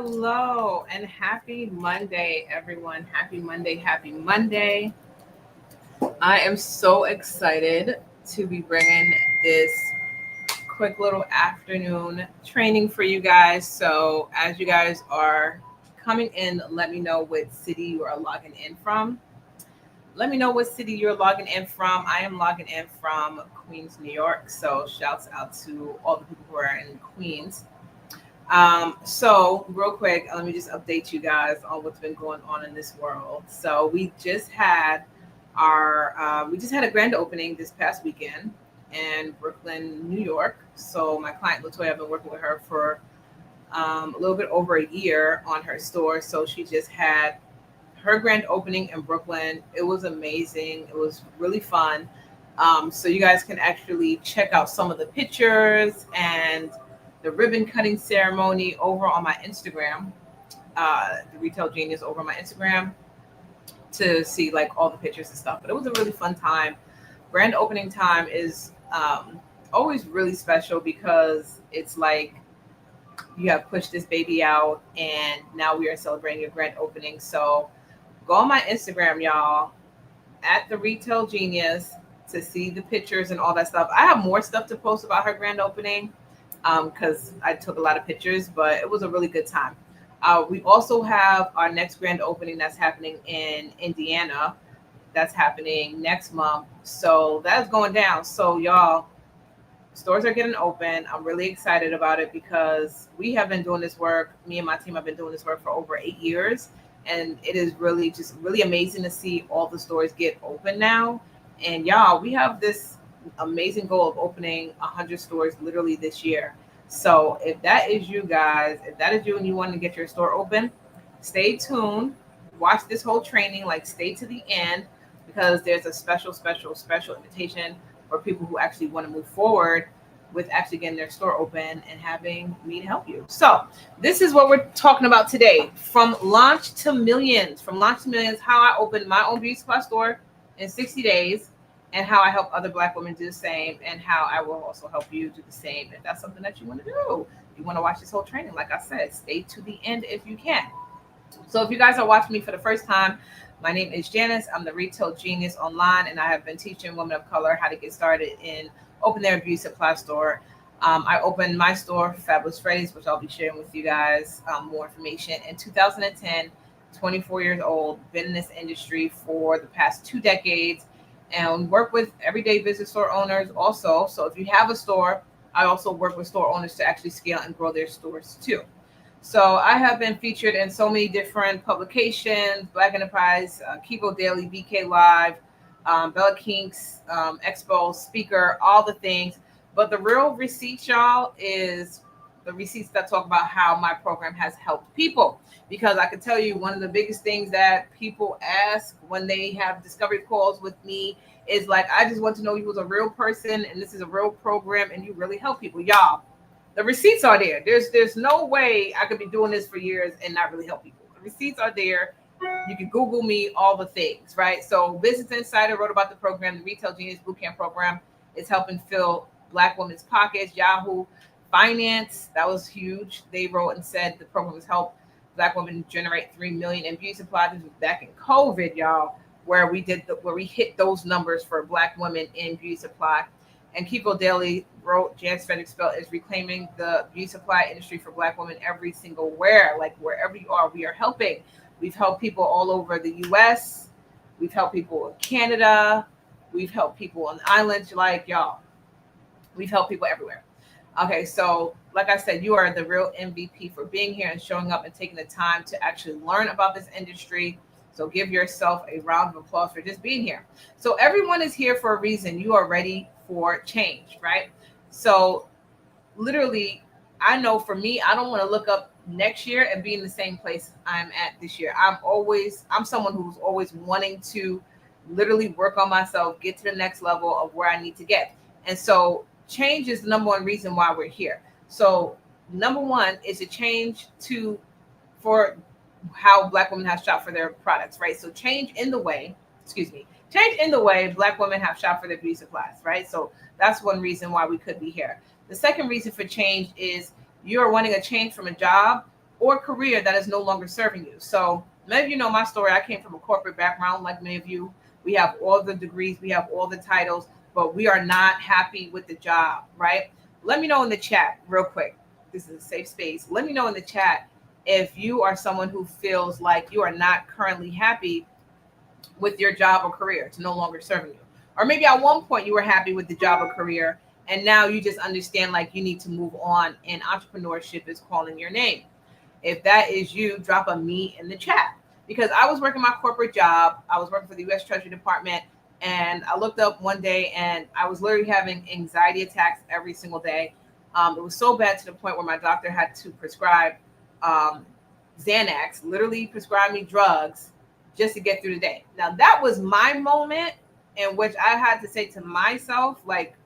Hello and happy Monday, everyone. Happy Monday, happy Monday. I am so excited to be bringing this quick little afternoon training for you guys. So, as you guys are coming in, let me know what city you are logging in from. Let me know what city you're logging in from. I am logging in from Queens, New York. So, shouts out to all the people who are in Queens. So real quick, let me just update you guys on what's been going on in this world. So we just had a grand opening this past weekend in Brooklyn, New York. So my client Latoya, I've been working with her for a little bit over a year on her store. So she just had her grand opening in Brooklyn. It was amazing. It was really fun. So you guys can actually check out some of the pictures and the ribbon cutting ceremony over on my Instagram, the Retail Genius over on my Instagram to see like all the pictures and stuff. But it was a really fun time. Grand opening time is always really special because it's like you have pushed this baby out and now we are celebrating your grand opening. So go on my Instagram, y'all, at the Retail Genius to see the pictures and all that stuff. I have more stuff to post about her grand opening because I took a lot of pictures, but it was a really good time. We also have our next grand opening that's happening in Indiana. That's happening next month. So that's going down. So y'all, stores are getting open. I'm really excited about it because we have been doing this work. Me and my team have been doing this work for over 8 years. And it is really just really amazing to see all the stores get open now. And y'all, we have this amazing goal of opening 100 stores literally this year. So if that is you guys, if that is you and you want to get your store open, stay tuned. Watch this whole training, like stay to the end because there's a special invitation for people who actually want to move forward with actually getting their store open and having me to help you. So this is what we're talking about today. From launch to millions, how I opened my own beauty supply store in 60 days and how I help other Black women do the same and how I will also help you do the same if that's something that you want to do. You want to watch this whole training, like I said, stay to the end if you can. So if you guys are watching me for the first time, my name is Janice. I'm the Retail Genius online, and I have been teaching women of color how to get started in open their beauty supply store. I opened my store, Fabulous Phrase, which I'll be sharing with you guys more information in 2010. 24 years old, been in this industry for the past 2 decades, and work with everyday business store owners also. So if you have a store, I also work with store owners to actually scale and grow their stores too. So I have been featured in so many different publications, Black Enterprise, Kivo Daily, BK Live, Bella Kinks, Expo, Speaker, all the things. But the real receipts, y'all, is the receipts that talk about how my program has helped people. Because I can tell you one of the biggest things that people ask when they have discovery calls with me is like, I just want to know you was a real person and this is a real program and you really help people. Y'all, the receipts are there. There's no way I could be doing this for years and not really help people. The receipts are there. You can Google me, all the things, right? So Business Insider wrote about the program. The Retail Genius Bootcamp program is helping fill Black women's pockets. Yahoo Finance, that was huge. They wrote and said the program has helped Black women generate 3 million in beauty supplies. This was back in COVID, y'all, where we hit those numbers for Black women in beauty supply. And Kivo Daily wrote, Janice Frederick Spell is reclaiming the beauty supply industry for Black women every single where. Like wherever you are, we are helping. We've helped people all over the US. We've helped people in Canada. We've helped people on the islands. Like y'all, we've helped people everywhere. Okay, so like I said, you are the real MVP for being here and showing up and taking the time to actually learn about this industry. So give yourself a round of applause for just being here. So everyone is here for a reason. You are ready for change, right? So literally, I know for me, I don't want to look up next year and be in the same place I'm at this year. I'm someone who's always wanting to literally work on myself, get to the next level of where I need to get. And so change is the number one reason why we're here. So number one is a change for how Black women have shopped for their products, right? So change in the way Black women have shopped for their beauty supplies, right? So that's one reason why we could be here. The second reason for change is you are wanting a change from a job or career that is no longer serving you. So many of you know my story. I came from a corporate background, like many of you. We have all the degrees, we have all the titles, but we are not happy with the job, right? Let me know in the chat real quick. This is a safe space. Let me know in the chat if you are someone who feels like you are not currently happy with your job or career. It's no longer serving you. Or maybe at one point you were happy with the job or career, and now you just understand like you need to move on and entrepreneurship is calling your name. If that is you, drop a me in the chat. Because I was working my corporate job, I was working for the US Treasury Department, and I looked up one day and I was literally having anxiety attacks every single day. It was so bad to the point where my doctor had to prescribe um, Xanax, literally prescribe me drugs just to get through the day. Now, that was my moment in which I had to say to myself, like,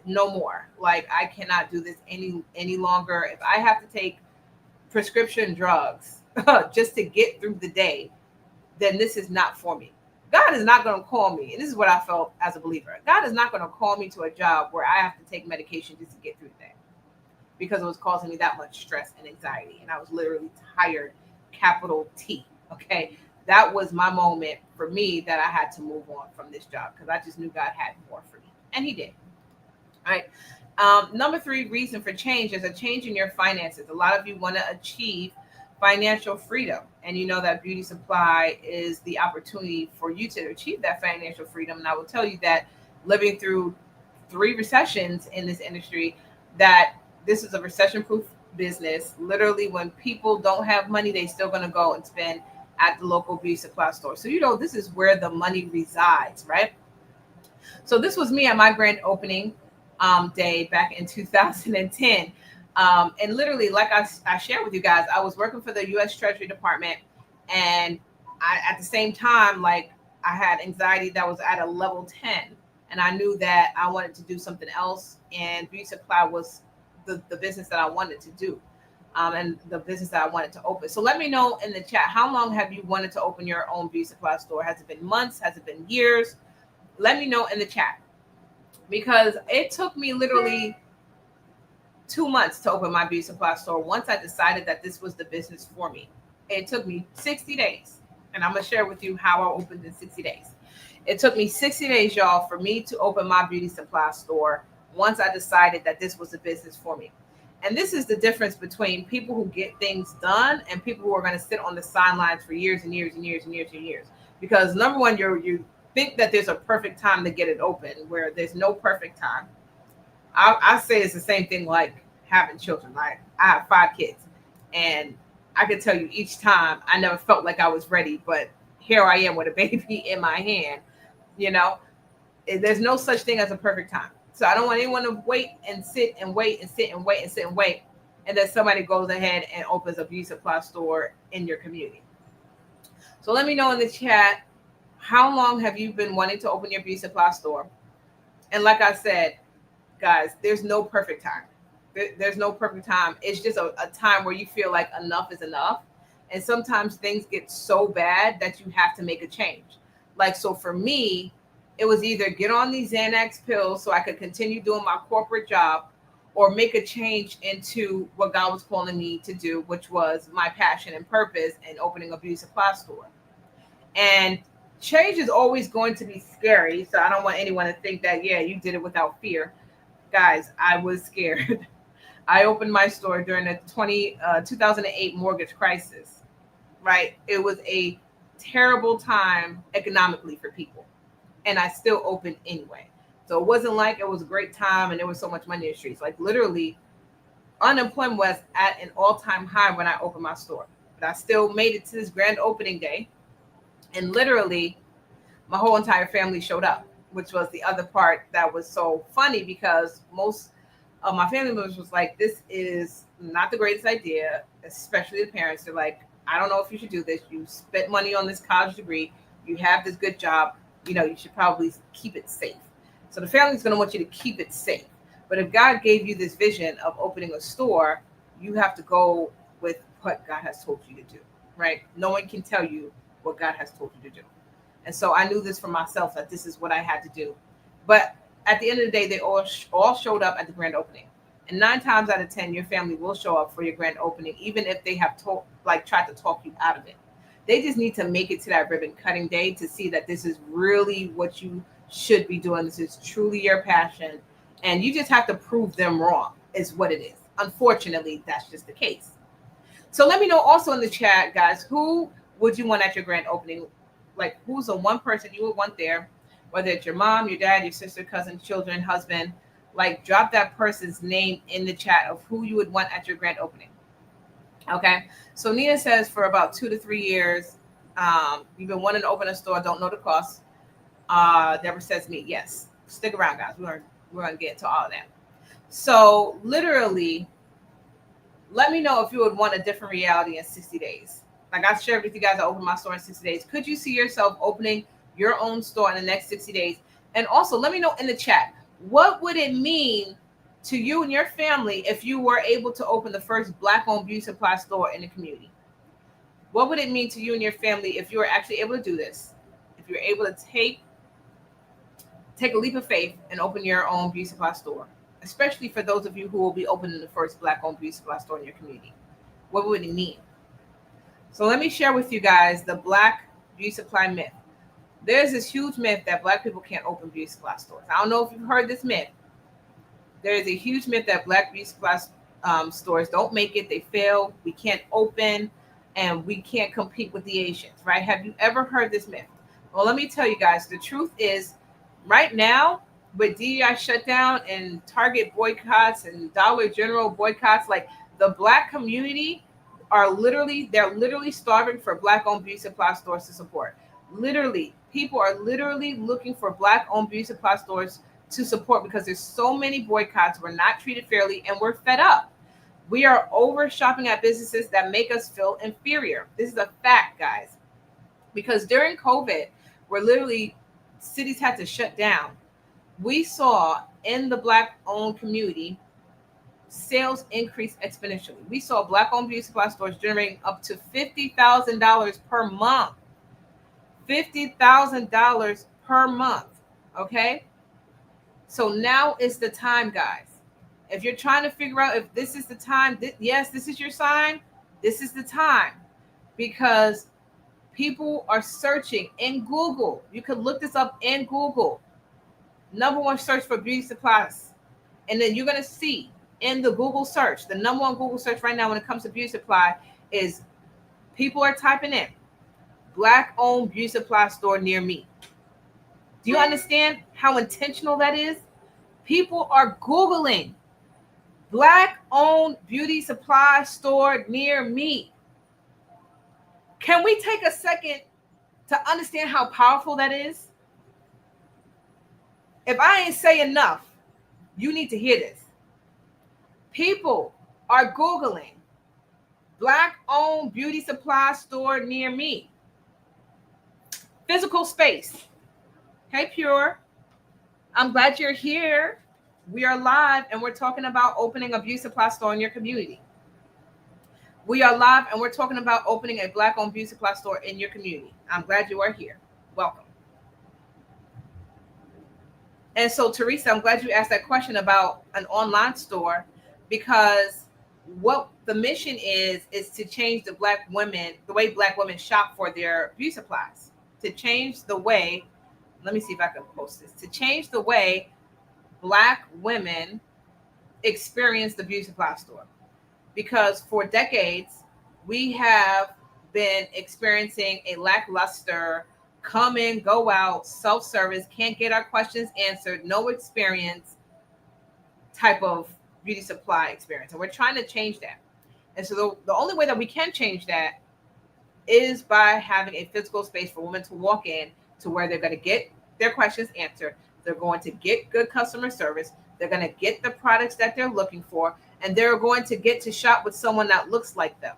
no more. Like, I cannot do this any longer. If I have to take prescription drugs just to get through the day, then this is not for me. God is not going to call me, and this is what I felt as a believer. God is not going to call me to a job where I have to take medication just to get through the day, because it was causing me that much stress and anxiety, and I was literally tired, capital T. Okay, that was my moment for me that I had to move on from this job because I just knew God had more for me, and He did. All right. Number 3 reason for change is a change in your finances. A lot of you want to achieve financial freedom, and you know that Beauty Supply is the opportunity for you to achieve that financial freedom. And I will tell you that living through 3 recessions in this industry, that this is a recession-proof business. Literally, when people don't have money, they still going to go and spend at the local beauty supply store. So, you know, this is where the money resides, right? So this was me at my grand opening day back in 2010. And literally, like I shared with you guys, I was working for the U.S. Treasury Department. And at the same time, like, I had anxiety that was at a level 10. And I knew that I wanted to do something else. And beauty supply was the business that I wanted to do. And the business that I wanted to open. So let me know in the chat, how long have you wanted to open your own beauty supply store? Has it been months? Has it been years? Let me know in the chat, because it took me literally 2 months to open my beauty supply store. Once I decided that this was the business for me, it took me 60 days. And I'm going to share with you how I opened in 60 days. It took me 60 days, y'all, for me to open my beauty supply store once I decided that this was the business for me. And this is the difference between people who get things done and people who are going to sit on the sidelines for years and years and years and years and years. Because number one, you think that there's a perfect time to get it open, where there's no perfect time. I say it's the same thing like having children. Like, I have 5 kids, and I can tell you each time I never felt like I was ready, but here I am with a baby in my hand. You know, there's no such thing as a perfect time. So I don't want anyone to wait and sit and wait and sit and wait and sit and wait, and then somebody goes ahead and opens a beauty supply store in your community. So let me know in the chat, how long have you been wanting to open your beauty supply store? And like I said, guys, there's no perfect time. There's no perfect time. It's just a time where you feel like enough is enough. And sometimes things get so bad that you have to make a change. Like, so for me, it was either get on these Xanax pills so I could continue doing my corporate job, or make a change into what God was calling me to do, which was my passion and purpose, and opening a beauty supply store. And change is always going to be scary. So I don't want anyone to think that, yeah, you did it without fear. Guys, I was scared. I opened my store during the 2008 mortgage crisis, right? It was a terrible time economically for people, and I still opened anyway. So it wasn't like it was a great time and there was so much money in the streets. Like, literally, unemployment was at an all-time high when I opened my store. But I still made it to this grand opening day, and literally my whole entire family showed up, which was the other part that was so funny, because most of my family members was like, this is not the greatest idea, especially the parents. They're like, I don't know if you should do this. You spent money on this college degree. You have this good job. You know, you should probably keep it safe. So the family's going to want you to keep it safe. But if God gave you this vision of opening a store, you have to go with what God has told you to do, right? No one can tell you what God has told you to do. And so I knew this for myself, that this is what I had to do. But at the end of the day, they all showed up at the grand opening. And 9 times out of 10, your family will show up for your grand opening, even if they have tried to talk you out of it. They just need to make it to that ribbon cutting day to see that this is really what you should be doing. This is truly your passion. And you just have to prove them wrong, is what it is. Unfortunately, that's just the case. So let me know also in the chat, guys, who would you want at your grand opening? Like, who's the one person you would want there? Whether it's your mom, your dad, your sister, cousin, children, husband. Like, drop that person's name in the chat of who you would want at your grand opening. Okay. So Nina says for about 2 to 3 years, you've been wanting to open a store, don't know the cost. Deborah says me. Yes. Stick around, guys. We're gonna get to all of that. So literally, let me know if you would want a different reality in 60 days. Like I shared with you guys, I opened my store in 60 days. Could you see yourself opening your own store in the next 60 days? And also let me know in the chat, what would it mean to you and your family if you were able to open the first Black-owned beauty supply store in the community? What would it mean to you and your family if you were actually able to do this? If you were able to take a leap of faith and open your own beauty supply store, especially for those of you who will be opening the first Black-owned beauty supply store in your community. What would it mean? So let me share with you guys the Black beauty supply myth. There's this huge myth that Black people can't open beauty supply stores. I don't know if you've heard this myth. There is a huge myth that Black beauty supply stores don't make it. They fail. We can't open, and we can't compete with the Asians, right? Have you ever heard this myth? Well, let me tell you guys, the truth is, right now, with DEI shutdown and Target boycotts and Dollar General boycotts, like the Black community they're literally starving for Black-owned beauty supply stores to support. Literally, people are literally looking for Black-owned beauty supply stores to support because there's so many boycotts. We're not treated fairly, and we're fed up. We are over shopping at businesses that make us feel inferior. This is a fact, guys. Because during COVID, where literally cities had to shut down, we saw in the Black-owned community sales increase exponentially. We saw Black-owned beauty supply stores generating up to $50,000 per month. $50,000 per month. Okay? So now is the time, guys. If you're trying to figure out if this is the time, yes, this is your sign. This is the time. Because people are searching in Google. You could look this up in Google. Number one search for beauty supplies. And then you're going to see in the Google search, the number one Google search right now when it comes to beauty supply is people are typing in Black-owned beauty supply store near me. Do you understand how intentional that is? People are Googling Black-owned beauty supply store near me. Can we take a second to understand how powerful that is? If I ain't say enough, you need to hear this. People are Googling Black-owned beauty supply store near me. Physical space. Hey, Pure. I'm glad you're here. We are live and we're talking about opening a beauty supply store in your community. We are live and we're talking about opening a Black-owned beauty supply store in your community. I'm glad you are here. Welcome. And so, Teresa, I'm glad you asked that question about an online store, because what the mission is to change the way Black women shop for their beauty supplies, to change the way, let me see if I can post this, to change the way Black women experience the beauty supply store. Because for decades, we have been experiencing a lackluster come in, go out, self-service, can't get our questions answered, no experience type of beauty supply experience. And we're trying to change that. And so the only way that we can change that is by having a physical space for women to walk in to where they're going to get their questions answered. They're going to get good customer service. They're going to get the products that they're looking for. And they're going to get to shop with someone that looks like them.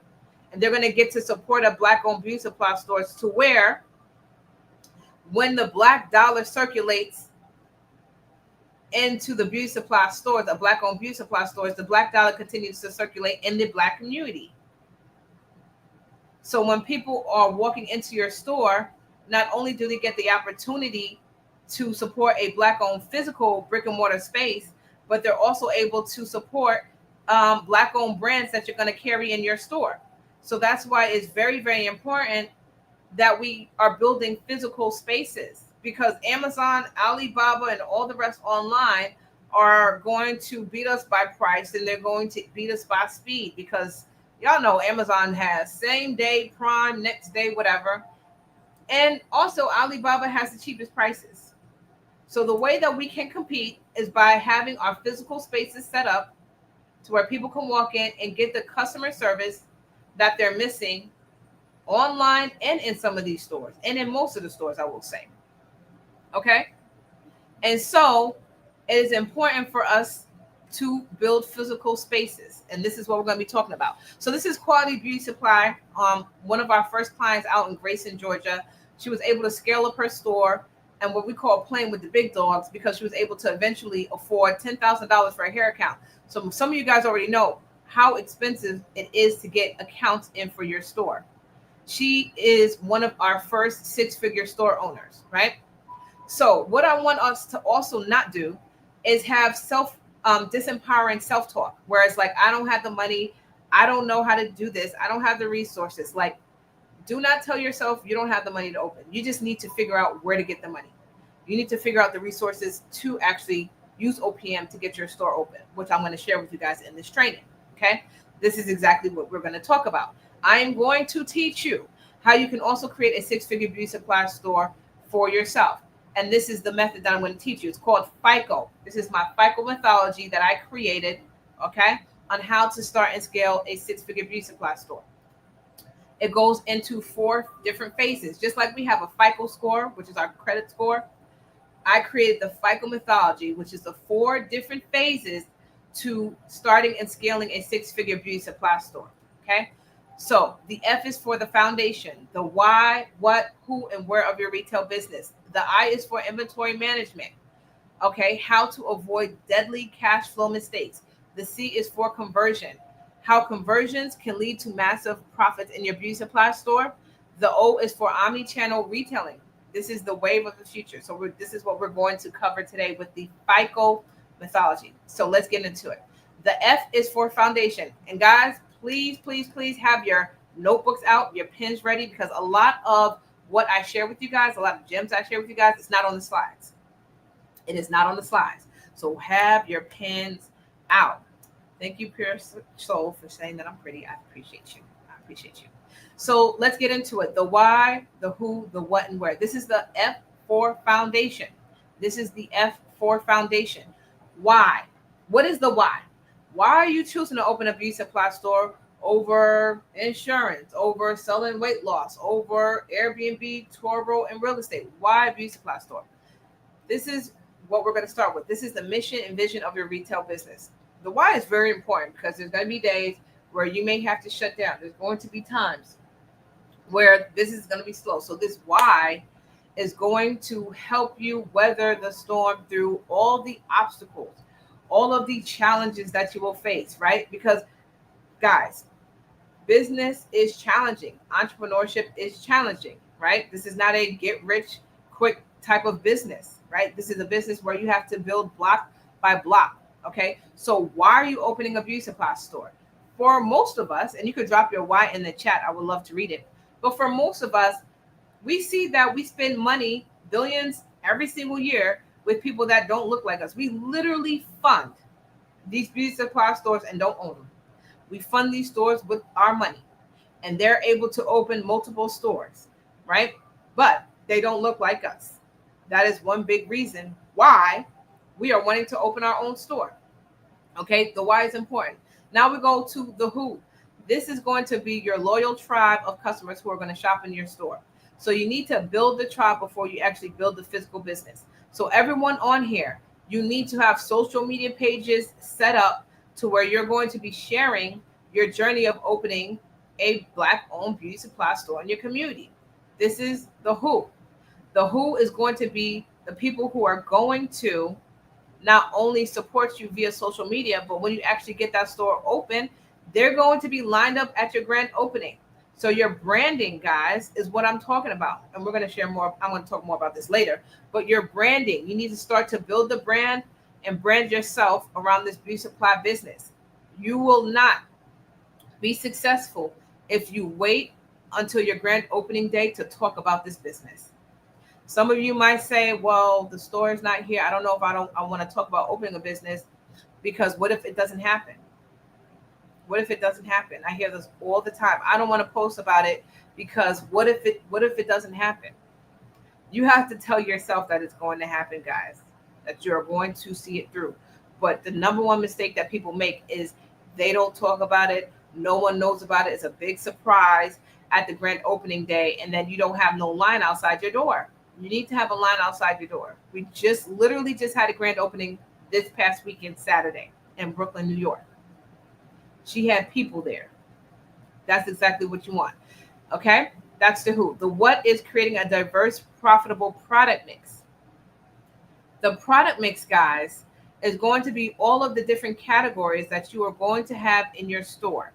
And they're going to get to support a Black-owned beauty supply stores to where when the Black dollar circulates into the beauty supply stores, the Black-owned beauty supply stores, the Black dollar continues to circulate in the Black community. So when people are walking into your store, not only do they get the opportunity to support a Black-owned physical brick and mortar space, but they're also able to support Black-owned brands that you're going to carry in your store. So that's why it's very, very important that we are building physical spaces, because Amazon, Alibaba, and all the rest online are going to beat us by price, and they're going to beat us by speed, because y'all know Amazon has same day, prime, next day, whatever. And also Alibaba has the cheapest prices. So the way that we can compete is by having our physical spaces set up to where people can walk in and get the customer service that they're missing online and in some of these stores, and in most of the stores, I will say. Okay. And so it is important for us to build physical spaces. And this is what we're going to be talking about. So this is Quality Beauty Supply. One of our first clients out in Grayson, Georgia. She was able to scale up her store and what we call playing with the big dogs, because she was able to eventually afford $10,000 for a hair account. So some of you guys already know how expensive it is to get accounts in for your store. She is one of our first six-figure store owners, right? So what I want us to also not do is have disempowering self-talk, whereas like, I don't have the money, I don't know how to do this, I don't have the resources. Like, do not tell yourself you don't have the money to open. You just need to figure out where to get the money. You need to figure out the resources to actually use OPM to get your store open, which I'm going to share with you guys in this training. Okay. This is exactly what we're going to talk about. I am going to teach you how you can also create a six-figure beauty supply store for yourself. And this is the method that I'm going to teach you. It's called FICO. This is my FICO methodology that I created, okay, on how to start and scale a six-figure beauty supply store. It goes into 4 different phases. Just like we have a FICO score, which is our credit score, I created the FICO methodology, which is the 4 different phases to starting and scaling a six-figure beauty supply store, okay? So the F is for the foundation, the why, what, who, and where of your retail business. The I is for inventory management, okay? How to avoid deadly cash flow mistakes. The C is for conversion, how conversions can lead to massive profits in your beauty supply store. The O is for omni-channel retailing. This is the wave of the future. So this is what we're going to cover today with the FICO methodology. So let's get into it. The F is for foundation. And guys, please, please, please have your notebooks out, your pens ready, because a lot of what I share with you guys, a lot of gems I share with you guys, it's not on the slides. It is not on the slides. So have your pens out. Thank you, Pure Soul, for saying that I'm pretty. I appreciate you. I appreciate you. So let's get into it. The why, the who, the what, and where. This is the F for foundation. This is the F for foundation. Why? What is the why? Why are you choosing to open a beauty supply store over insurance, over selling weight loss, over Airbnb, Turo, and real estate? Why a beauty supply store? This is what we're going to start with. This is the mission and vision of your retail business. The why is very important, because there's going to be days where you may have to shut down. There's going to be times where this is going to be slow. So this why is going to help you weather the storm through all the obstacles, all of the challenges that you will face, right? Because guys, business is challenging. Entrepreneurship is challenging, right? This is not a get rich quick type of business, right? This is a business where you have to build block by block. Okay. So why are you opening a beauty supply store? For most of us, and you could drop your why in the chat, I would love to read it. But for most of us, we see that we spend money, billions every single year, with people that don't look like us. We literally fund these beauty supply stores and don't own them. We fund these stores with our money, and they're able to open multiple stores, right? But they don't look like us. That is one big reason why we are wanting to open our own store. Okay, the why is important. Now we go to the who. This is going to be your loyal tribe of customers who are going to shop in your store. So you need to build the tribe before you actually build the physical business. So everyone on here, you need to have social media pages set up to where you're going to be sharing your journey of opening a Black-owned beauty supply store in your community. This is the who. The who is going to be the people who are going to not only support you via social media, but when you actually get that store open, they're going to be lined up at your grand opening. So your branding, guys, is what I'm talking about. And we're going to share more. I'm going to talk more about this later. But your branding, you need to start to build the brand and brand yourself around this beauty supply business. You will not be successful if you wait until your grand opening day to talk about this business. Some of you might say, well, the store is not here. I don't know if I want to talk about opening a business because what if it doesn't happen? What if it doesn't happen? I hear this all the time. I don't want to post about it because what if it doesn't happen? You have to tell yourself that it's going to happen, guys, that you're going to see it through. But the number one mistake that people make is they don't talk about it. No one knows about it. It's a big surprise at the grand opening day, and then you don't have no line outside your door. You need to have a line outside your door. We just literally just had a grand opening this past weekend, Saturday, in Brooklyn, New York. She had people there. That's exactly what you want. Okay? That's the who. The what is creating a diverse, profitable product mix. The product mix, guys, is going to be all of the different categories that you are going to have in your store.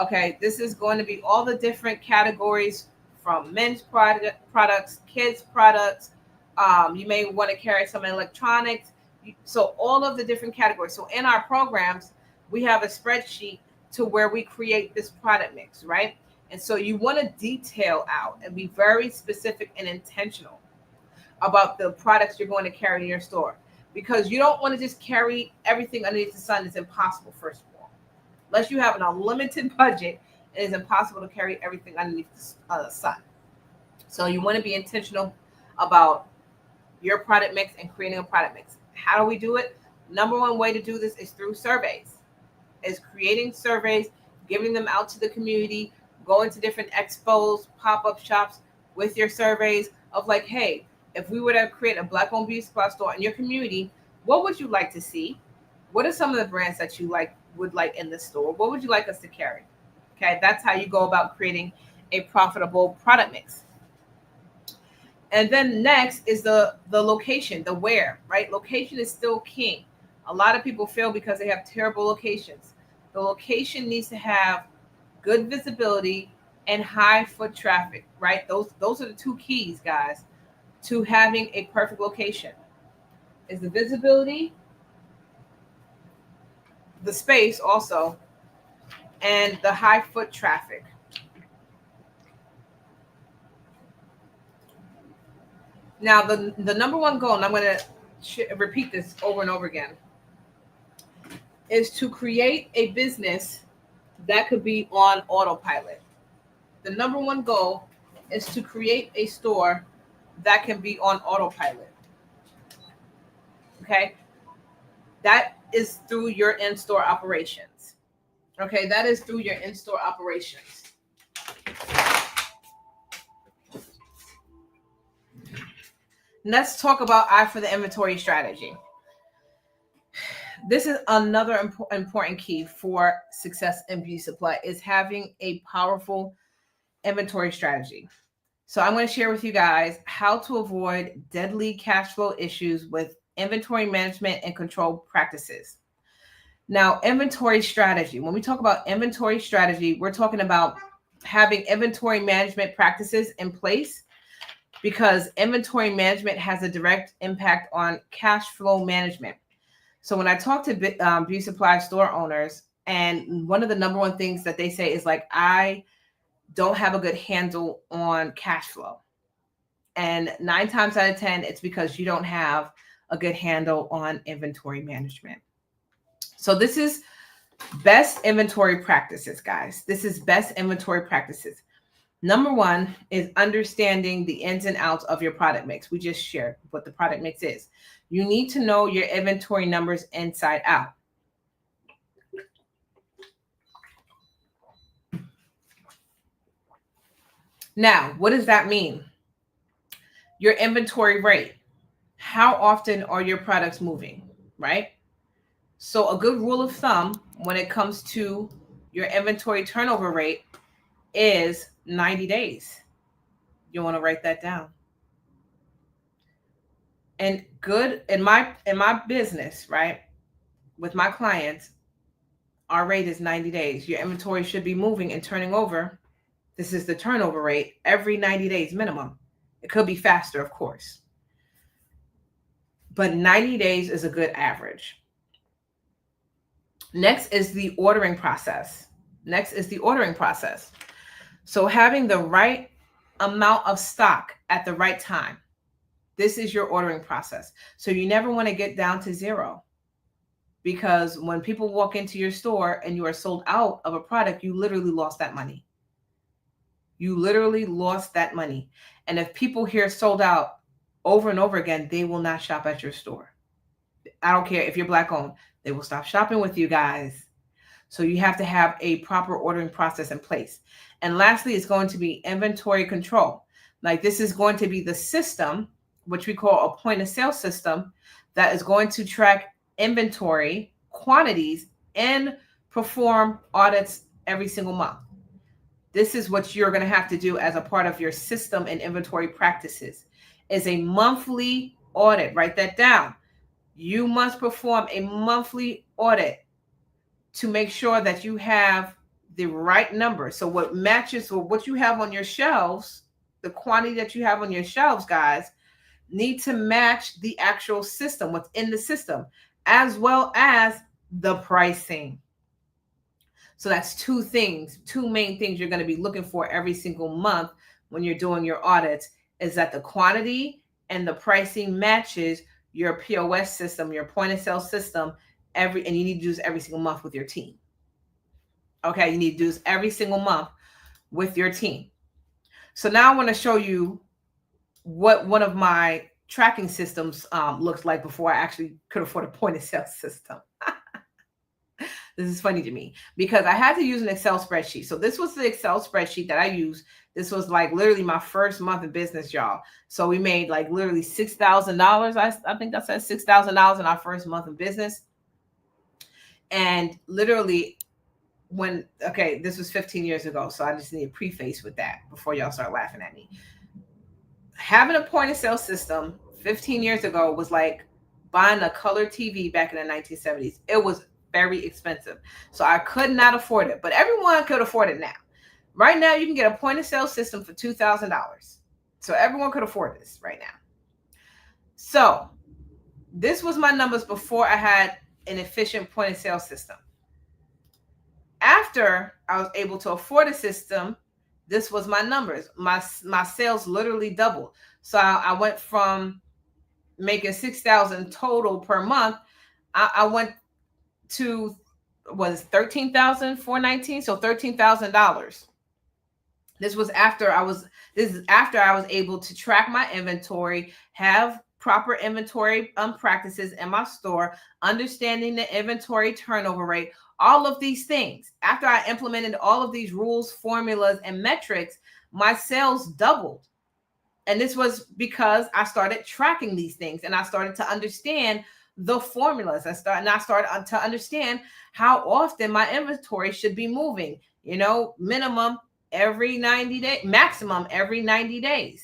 Okay, this is going to be all the different categories from men's products, kids products. You may want to carry some electronics. So all of the different categories. So in our programs, we have a spreadsheet to where we create this product mix, right? And so you want to detail out and be very specific and intentional about the products you're going to carry in your store, because you don't want to just carry everything underneath the sun. It's impossible, first of all. Unless you have an unlimited budget, it is impossible to carry everything underneath the sun. So you want to be intentional about your product mix and creating a product mix. How do we do it? Number one way to do this is through surveys. Is creating surveys, giving them out to the community, going to different expos, pop-up shops with your surveys of like, hey, if we were to create a Black-owned beauty supply store in your community, what would you like to see? What are some of the brands that you would like in the store? What would you like us to carry? Okay, that's how you go about creating a profitable product mix. And then next is the location, the where, right? Location is still king. A lot of people fail because they have terrible locations. The location needs to have good visibility and high foot traffic, right? Those are the two keys, guys, to having a perfect location. Is the visibility, the space also, and the high foot traffic. Now, the number one goal, and I'm going to repeat this over and over again, is to create a business that could be on autopilot. The number one goal is to create a store that can be on autopilot. Okay? That is through your in-store operations. Okay, that is through your in-store operations. Let's talk about I for the inventory strategy. This is another important key for success in beauty supply, is having a powerful inventory strategy. So I'm going to share with you guys how to avoid deadly cash flow issues with inventory management and control practices. Now, inventory strategy. When we talk about inventory strategy, we're talking about having inventory management practices in place, because inventory management has a direct impact on cash flow management. So when I talk to beauty supply store owners, and one of the number one things that they say is like, I don't have a good handle on cash flow. And 9 times out of 10, it's because you don't have a good handle on inventory management. So this is best inventory practices, guys. This is best inventory practices. Number one is understanding the ins and outs of your product mix. We just shared what the product mix is. You need to know your inventory numbers inside out. Now, what does that mean? Your inventory rate. How often are your products moving, right? So a good rule of thumb when it comes to your inventory turnover rate is 90 days. You want to write that down. And good in my business, right? With my clients, our rate is 90 days. Your inventory should be moving and turning over. This is the turnover rate every 90 days minimum. It could be faster, of course. but 90 days is a good average. Next is the ordering process. So having the right amount of stock at the right time. This is your ordering process. So you never want to get down to zero, because when people walk into your store and you are sold out of a product, you literally lost that money. And if people hear sold out over and over again, they will not shop at your store. I don't care if you're Black owned, they will stop shopping with you guys. So you have to have a proper ordering process in place. And lastly, it's going to be inventory control. Like, this is going to be the system, which we call a point of sale system, that is going to track inventory quantities and perform audits every single month. This is what you're going to have to do as a part of your system and inventory practices, is a monthly audit. Write that down. You must perform a monthly audit to make sure that you have the right number. So what matches or what you have on your shelves, the quantity that you have on your shelves, guys, need to match the actual system, what's in the system, as well as the pricing. So that's two main things you're going to be looking for every single month when you're doing your audits, is that the quantity and the pricing matches your POS system, your point of sale system, and you need to do this every single month with your team. Okay, you need to do this every single month with your team. So now I want to show you what one of my tracking systems looks like before I actually could afford a point of sale system. This is funny to me because I had to use an Excel spreadsheet. So this was the Excel spreadsheet that I used. This was like literally my first month in business, y'all. So we made like literally $6,000. I think that said $6,000 in our first month in business. And literally this was 15 years ago. So I just need a preface with that before y'all start laughing at me. Having a point of sale system 15 years ago was like buying a color TV back in the 1970s. It was very expensive. So I could not afford it, but everyone could afford it now. Right now, you can get a point of sale system for $2,000. So everyone could afford this right now. So this was my numbers before I had an efficient point of sale system. After I was able to afford a system, this was my numbers. My sales literally doubled. So I went from making $6,000 total per month. I went to $13,419, so $13,000. This is after I was able to track my inventory, have proper inventory practices in my store, understanding the inventory turnover rate, all of these things. After I implemented all of these rules, formulas, and metrics, my sales doubled. And this was because I started tracking these things and I started to understand the formulas. I started to understand how often my inventory should be moving, minimum every 90 days, maximum every 90 days,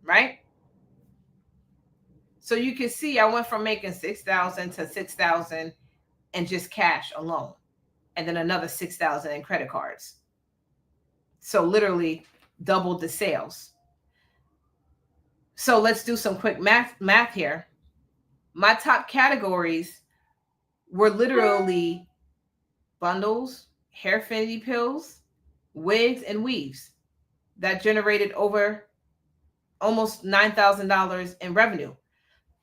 right? So you can see I went from making $6,000 to $6,000 in just cash alone, and then another $6,000 in credit cards. So literally doubled the sales. So let's do some quick math here. My top categories were literally bundles, Hairfinity pills, wigs, and weaves that generated over almost $9,000 in revenue.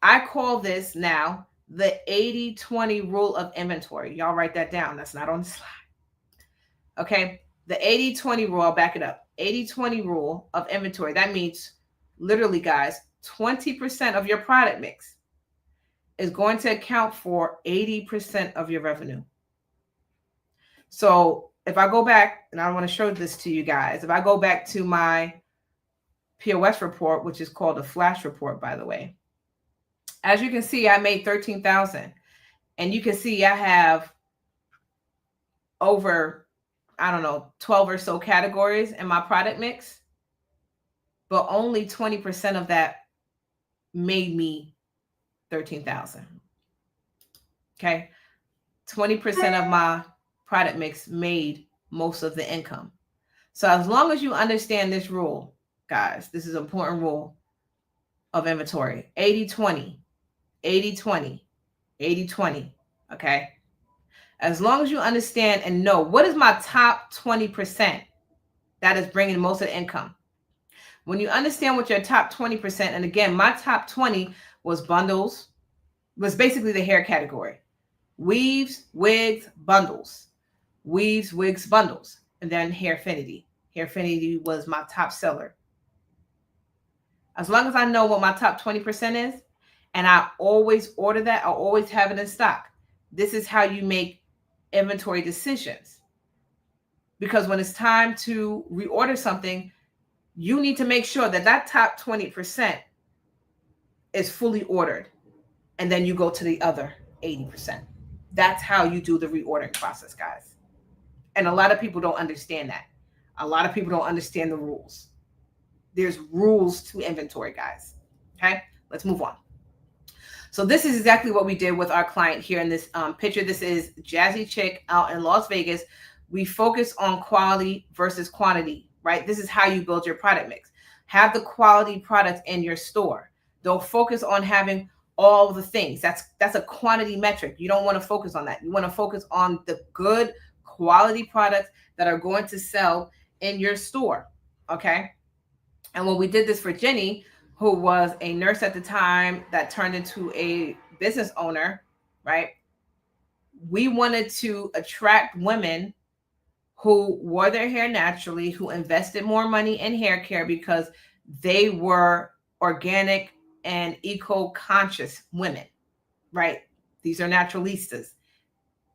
I call this now the 80-20 rule of inventory. Y'all write that down. That's not on the slide. Okay. The 80-20 rule, I'll back it up. 80-20 rule of inventory. That means literally, guys, 20% of your product mix is going to account for 80% of your revenue. So if I go back, and I want to show this to you guys, if I go back to my POS report, which is called a flash report, by the way, as you can see, I made $13,000, and you can see I have over, 12 or so categories in my product mix, but only 20% of that made me $13,000. Okay. 20% of my product mix made most of the income. So as long as you understand this rule, guys, this is an important rule of inventory, 80-20. 80-20. 80-20. Okay. As long as you understand and know what is my top 20% that is bringing most of the income. When you understand what your top 20%, and again, my top 20 was bundles, was basically the hair category. Weaves, wigs, bundles. Weaves, wigs, bundles. And then Hairfinity. Hairfinity was my top seller. As long as I know what my top 20% is, and I always order that, I always have it in stock. This is how you make inventory decisions. Because when it's time to reorder something, you need to make sure that that top 20% is fully ordered. And then you go to the other 80%. That's how you do the reordering process, guys. And a lot of people don't understand that. A lot of people don't understand the rules. There's rules to inventory, guys. Okay, let's move on. So this is exactly what we did with our client here in this picture. This is Jazzy Chick out in Las Vegas. We focus on quality versus quantity, right? This is how you build your product mix. Have the quality products in your store. Don't focus on having all the things. That's a quantity metric. You don't want to focus on that. You want to focus on the good quality products that are going to sell in your store. Okay. And when we did this for Jenny, who was a nurse at the time that turned into a business owner, right? We wanted to attract women who wore their hair naturally, who invested more money in hair care because they were organic and eco-conscious women, right? These are naturalistas.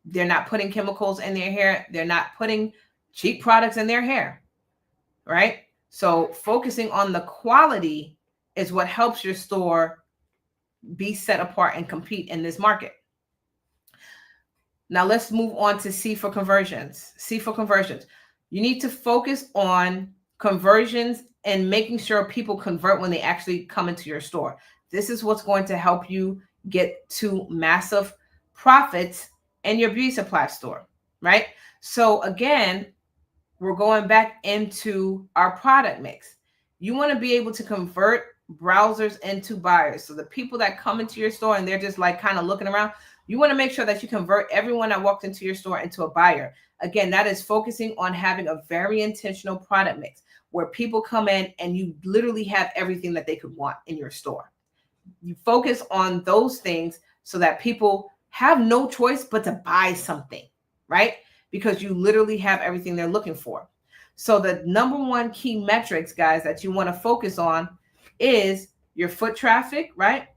They're not putting chemicals in their hair. They're not putting cheap products in their hair, right? So focusing on the quality is what helps your store be set apart and compete in this market. Now let's move on to C for conversions. C for conversions. You need to focus on conversions and making sure people convert when they actually come into your store. This is what's going to help you get to massive profits in your beauty supply store, right? So again, we're going back into our product mix. You want to be able to convert browsers into buyers. So the people that come into your store and they're just like kind of looking around, you want to make sure that you convert everyone that walked into your store into a buyer. Again, that is focusing on having a very intentional product mix where people come in and you literally have everything that they could want in your store. You focus on those things so that people have no choice but to buy something, right? Because you literally have everything they're looking for. So the number one key metrics, guys, that you want to focus on is your foot traffic, right?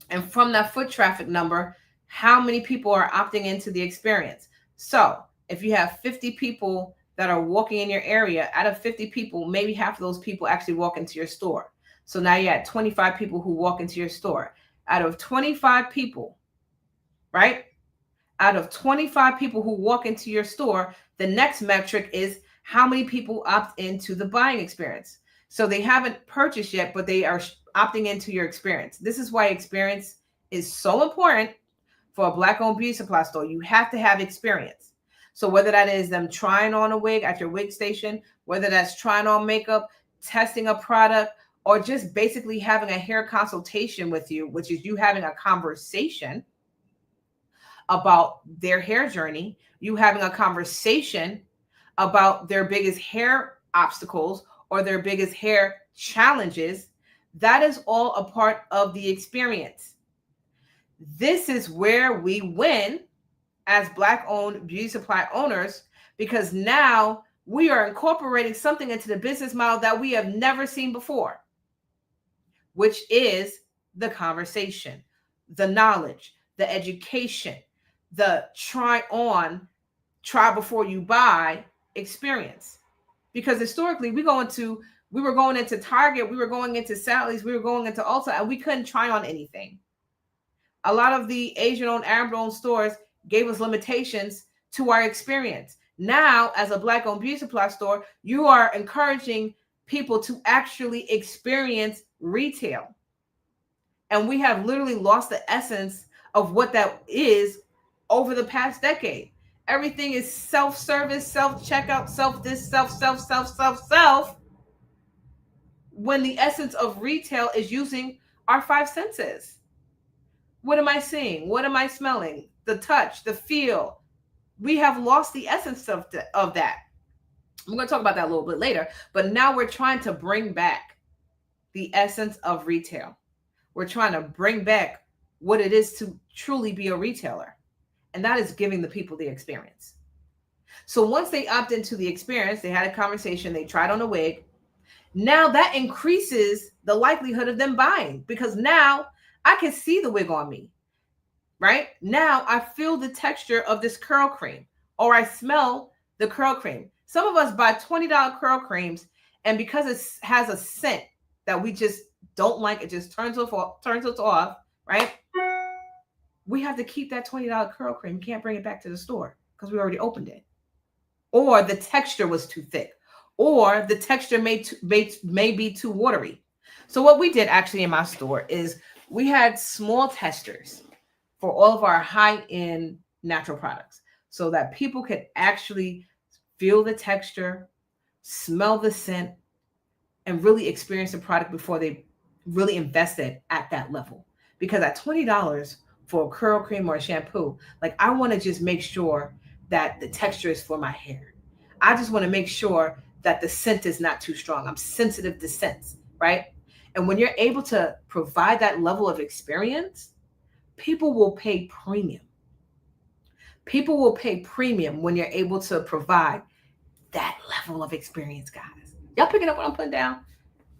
And from that foot traffic number, how many people are opting into the experience? So if you have 50 people that are walking in your area, out of 50 people, maybe half of those people actually walk into your store. So now you're at 25 people who walk into your store. Out of 25 people, right? Out of 25 people who walk into your store, the next metric is how many people opt into the buying experience. So they haven't purchased yet, but they are opting into your experience. This is why experience is so important for a Black-owned beauty supply store. You have to have experience. So whether that is them trying on a wig at your wig station, whether that's trying on makeup, testing a product, or just basically having a hair consultation with you, which is you having a conversation about their hair journey, you having a conversation about their biggest hair obstacles or their biggest hair challenges, that is all a part of the experience. This is where we win as Black-owned beauty supply owners, because now we are incorporating something into the business model that we have never seen before, which is the conversation, the knowledge, the education, the try before you buy experience. Because historically we were going into Target, we were going into Sally's, we were going into Ulta, and we couldn't try on anything. A lot of the Asian-owned, Arab-owned stores gave us limitations to our experience. Now, as a Black-owned beauty supply store, you are encouraging people to actually experience retail. And we have literally lost the essence of what that is over the past decade. Everything is self-service, self-checkout, self-this, self, when the essence of retail is using our five senses. What am I seeing? What am I smelling? The touch, the feel. We have lost the essence of that. I'm going to talk about that a little bit later, but now we're trying to bring back the essence of retail. We're trying to bring back what it is to truly be a retailer, and that is giving the people the experience. So once they opt into the experience, they had a conversation, they tried on a wig. Now that increases the likelihood of them buying, because now I can see the wig on me, right? Now I feel the texture of this curl cream, or I smell the curl cream. Some of us buy $20 curl creams, and because it has a scent that we just don't like, it just turns us off, right? We have to keep that $20 curl cream. You can't bring it back to the store because we already opened it. Or the texture was too thick, or the texture may be too watery. So what we did actually in my store is we had small testers for all of our high-end natural products so that people could actually feel the texture, smell the scent, and really experience the product before they really invested at that level. Because at $20 for a curl cream or a shampoo, like, I want to just make sure that the texture is for my hair. I just want to make sure that the scent is not too strong. I'm sensitive to scents, right? And when you're able to provide that level of experience, people will pay premium. People will pay premium when you're able to provide that level of experience, guys. Y'all picking up what I'm putting down?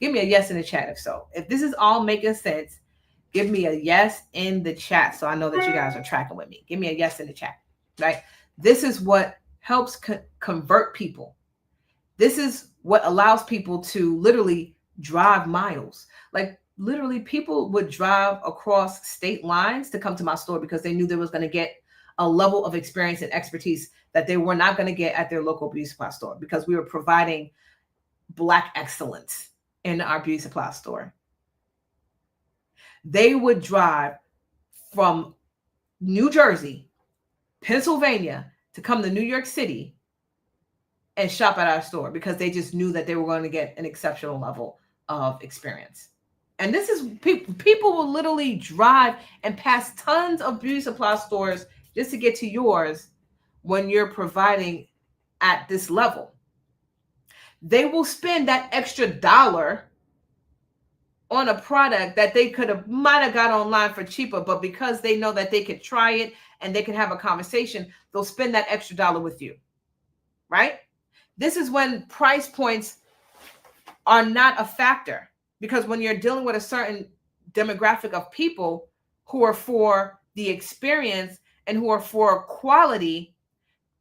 Give me a yes in the chat if so. If this is all making sense, give me a yes in the chat so I know that you guys are tracking with me. Give me a yes in the chat, right? This is what helps convert people. This is what allows people to literally drive miles. Like, literally, people would drive across state lines to come to my store because they knew they was going to get a level of experience and expertise that they were not going to get at their local beauty supply store, because we were providing Black excellence in our beauty supply store. They would drive from New Jersey, Pennsylvania, to come to New York City and shop at our store because they just knew that they were going to get an exceptional level of experience. And this is people will literally drive and pass tons of beauty supply stores just to get to yours when you're providing at this level. They will spend that extra dollar on a product that they might have got online for cheaper, but because they know that they could try it and they can have a conversation, they'll spend that extra dollar with you, right? This is when price points are not a factor, because when you're dealing with a certain demographic of people who are for the experience and who are for quality,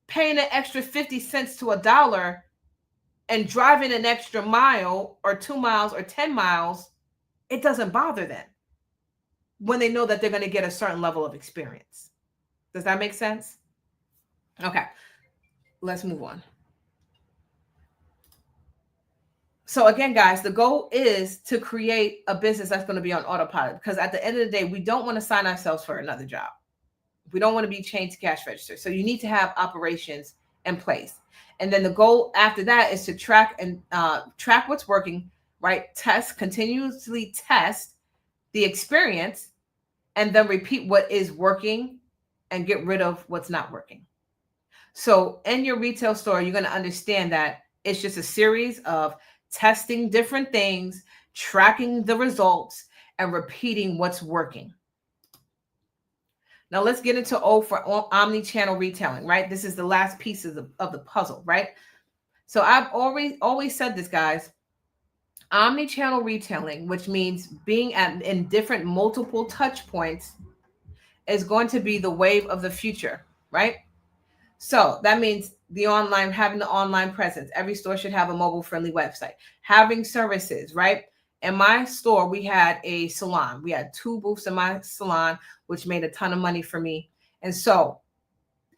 paying an extra 50 cents to $1 and driving an extra mile or 2 miles or 10 miles, it doesn't bother them when they know that they're going to get a certain level of experience. Does that make sense? Okay, let's move on. So again, guys, the goal is to create a business that's going to be on autopilot, because at the end of the day, we don't want to sign ourselves for another job. We don't want to be chained to cash register. So you need to have operations in place. And then the goal after that is to track what's working, right? Continuously test the experience, and then repeat what is working and get rid of what's not working. So in your retail store, you're going to understand that it's just a series of testing different things, tracking the results, and repeating what's working. Now let's get into O for omni-channel retailing, right? This is the last piece of the puzzle, right? So I've always said this, guys. Omni-channel retailing, which means being in different multiple touch points, is going to be the wave of the future, right? So that means having the online presence. Every store should have a mobile-friendly website. Having services, right? In my store, we had a salon. We had 2 booths in my salon, which made a ton of money for me. And so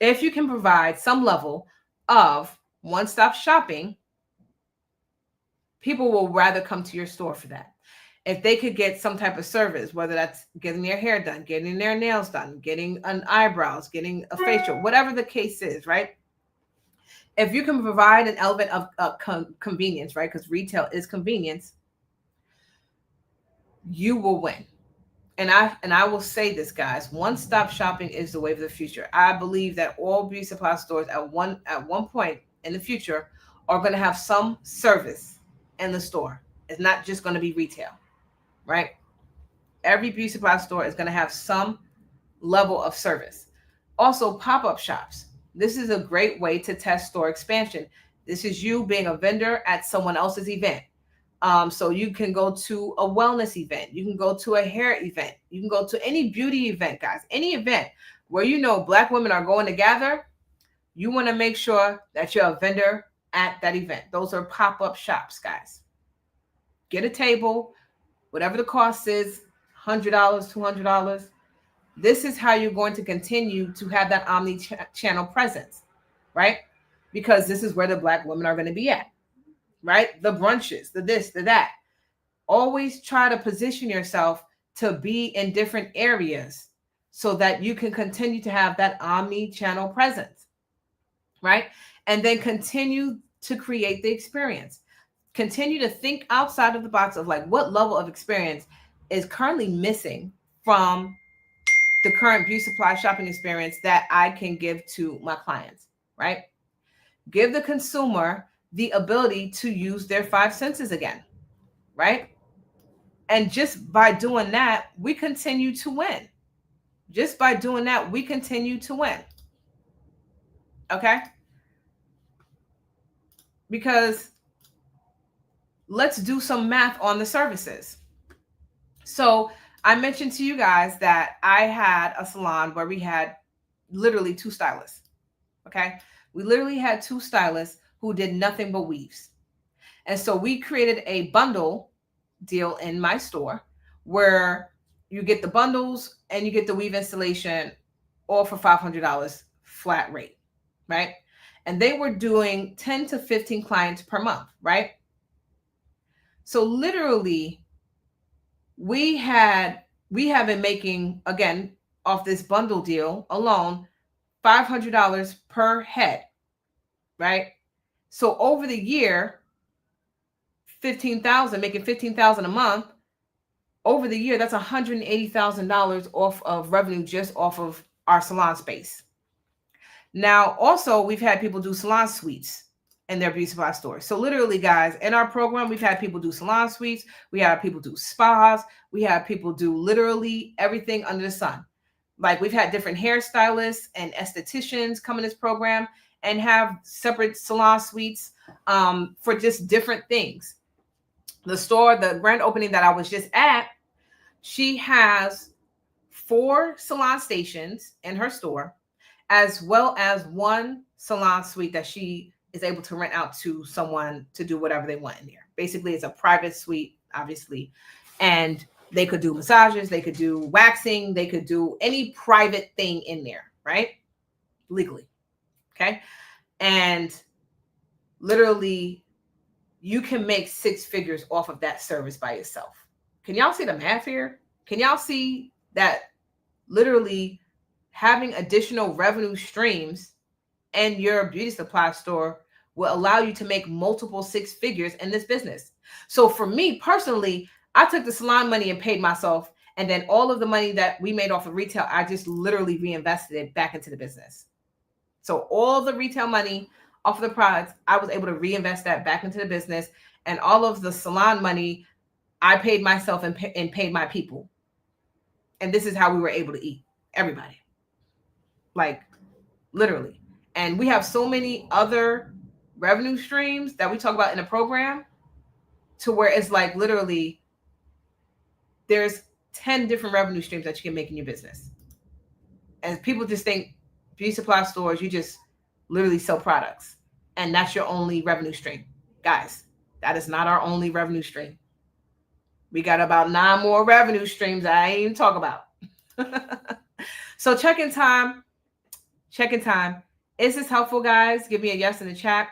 if you can provide some level of one-stop shopping, people will rather come to your store for that. If they could get some type of service, whether that's getting their hair done, getting their nails done, getting an eyebrows, getting a facial, whatever the case is, right? If you can provide an element of convenience, right? Because retail is convenience, you will win. And I will say this, guys, one-stop shopping is the way of the future. I believe that all beauty supply stores at one point in the future are going to have some service in the store. It's not just going to be retail, right? Every beauty supply store is going to have some level of service. Also, pop-up shops. This is a great way to test store expansion. This is you being a vendor at someone else's event. So you can go to a wellness event, you can go to a hair event, you can go to any beauty event, guys, any event where Black women are going to gather. You want to make sure that you're a vendor at that event. Those are pop-up shops, guys. Get a table, whatever the cost is, $100, $200. This is how you're going to continue to have that omni-channel presence, right? Because this is where the Black women are going to be at, right? The brunches, the this, the that. Always try to position yourself to be in different areas so that you can continue to have that omni-channel presence, right? And then continue to create the experience. Continue to think outside of the box of like what level of experience is currently missing from the current beauty supply shopping experience that I can give to my clients, right? Give the consumer the ability to use their five senses again, right? And just by doing that, we continue to win. Just by doing that, we continue to win. Okay? Because let's do some math on the services. So I mentioned to you guys that I had a salon where we had literally two stylists. Okay? We literally had two stylists who did nothing but weaves. And so we created a bundle deal in my store where you get the bundles and you get the weave installation all for $500 flat rate, right? And they were doing 10 to 15 clients per month, right? So literally we have been making, again, off this bundle deal alone, $500 per head, right? So over the year, 15,000, making 15,000 a month. Over the year, that's $180,000 off of revenue just off of our salon space. Now, also, we've had people do salon suites in their beauty supply stores. So literally, guys, in our program, we've had people do salon suites. We have people do spas. We have people do literally everything under the sun. Like we've had different hairstylists and estheticians come in this program and have separate salon suites for just different things. The store, the grand opening that I was just at, she has 4 salon stations in her store, as well as 1 salon suite that she is able to rent out to someone to do whatever they want in there. Basically, it's a private suite, obviously. And they could do massages, they could do waxing, they could do any private thing in there, right? Legally. Okay. And literally, you can make 6 figures off of that service by yourself. Can y'all see the math here? Can y'all see that literally having additional revenue streams in your beauty supply store will allow you to make multiple 6 figures in this business? So for me personally, I took the salon money and paid myself. And then all of the money that we made off of retail, I just literally reinvested it back into the business. So all the retail money off of the products, I was able to reinvest that back into the business. And all of the salon money, I paid myself and paid my people. And this is how we were able to eat, everybody. Like, literally. And we have so many other revenue streams that we talk about in the program to where it's like literally there's 10 different revenue streams that you can make in your business. And people just think beauty supply stores, you just literally sell products. And that's your only revenue stream. Guys, that is not our only revenue stream. We got about 9 more revenue streams that I ain't even talk about. So check-in time. Is this helpful, guys? Give me a yes in the chat.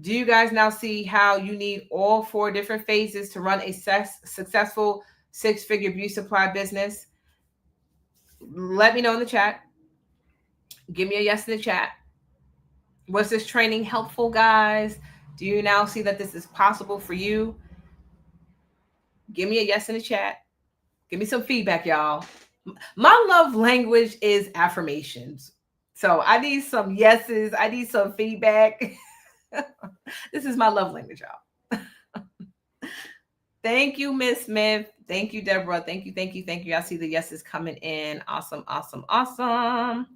Do you guys now see how you need all 4 different phases to run a successful 6-figure beauty supply business? Let me know in the chat. Give me a yes in the chat. Was this training helpful, guys? Do you now see that this is possible for you? Give me a yes in the chat. Give me some feedback, y'all. My love language is affirmations. So I need some yeses. I need some feedback. This is my love language, y'all. Thank you, Miss Smith. Thank you, Deborah. Thank you, thank you, thank you. I see the yeses coming in. Awesome, awesome, awesome.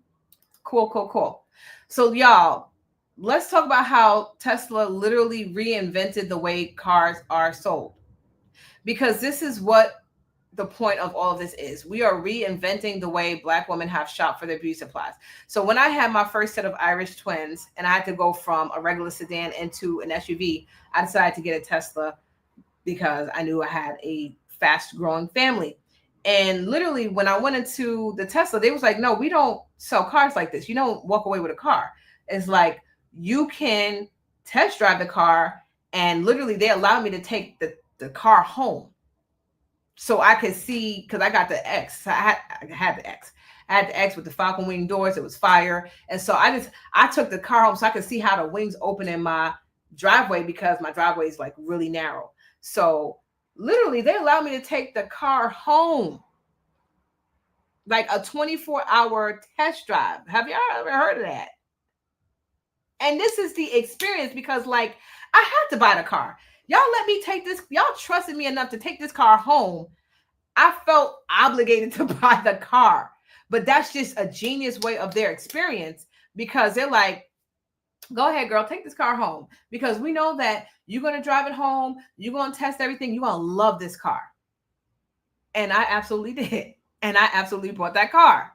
Cool, cool, cool. So, y'all, let's talk about how Tesla literally reinvented the way cars are sold. Because this is what the point of all of this is. We are reinventing the way Black women have shopped for their beauty supplies. So when I had my first set of Irish twins and I had to go from a regular sedan into an SUV, I decided to get a Tesla because I knew I had a fast growing family. And literally when I went into the Tesla, they was like, no, we don't sell cars like this. You don't walk away with a car. It's like you can test drive the car, and literally they allowed me to take the car home. So I could see, because I got the X. So I had the X. I had the X with the Falcon wing doors. It was fire. And so I took the car home so I could see how the wings open in my driveway, because my driveway is like really narrow. So literally they allowed me to take the car home. Like a 24-hour test drive. Have y'all ever heard of that? And this is the experience, because like I had to buy the car. Y'all let me take this. Y'all trusted me enough to take this car home. I felt obligated to buy the car. But that's just a genius way of their experience, because they're like, go ahead, girl, take this car home, because we know that you're going to drive it home. You're going to test everything. You're going to love this car. And I absolutely did. And I absolutely bought that car.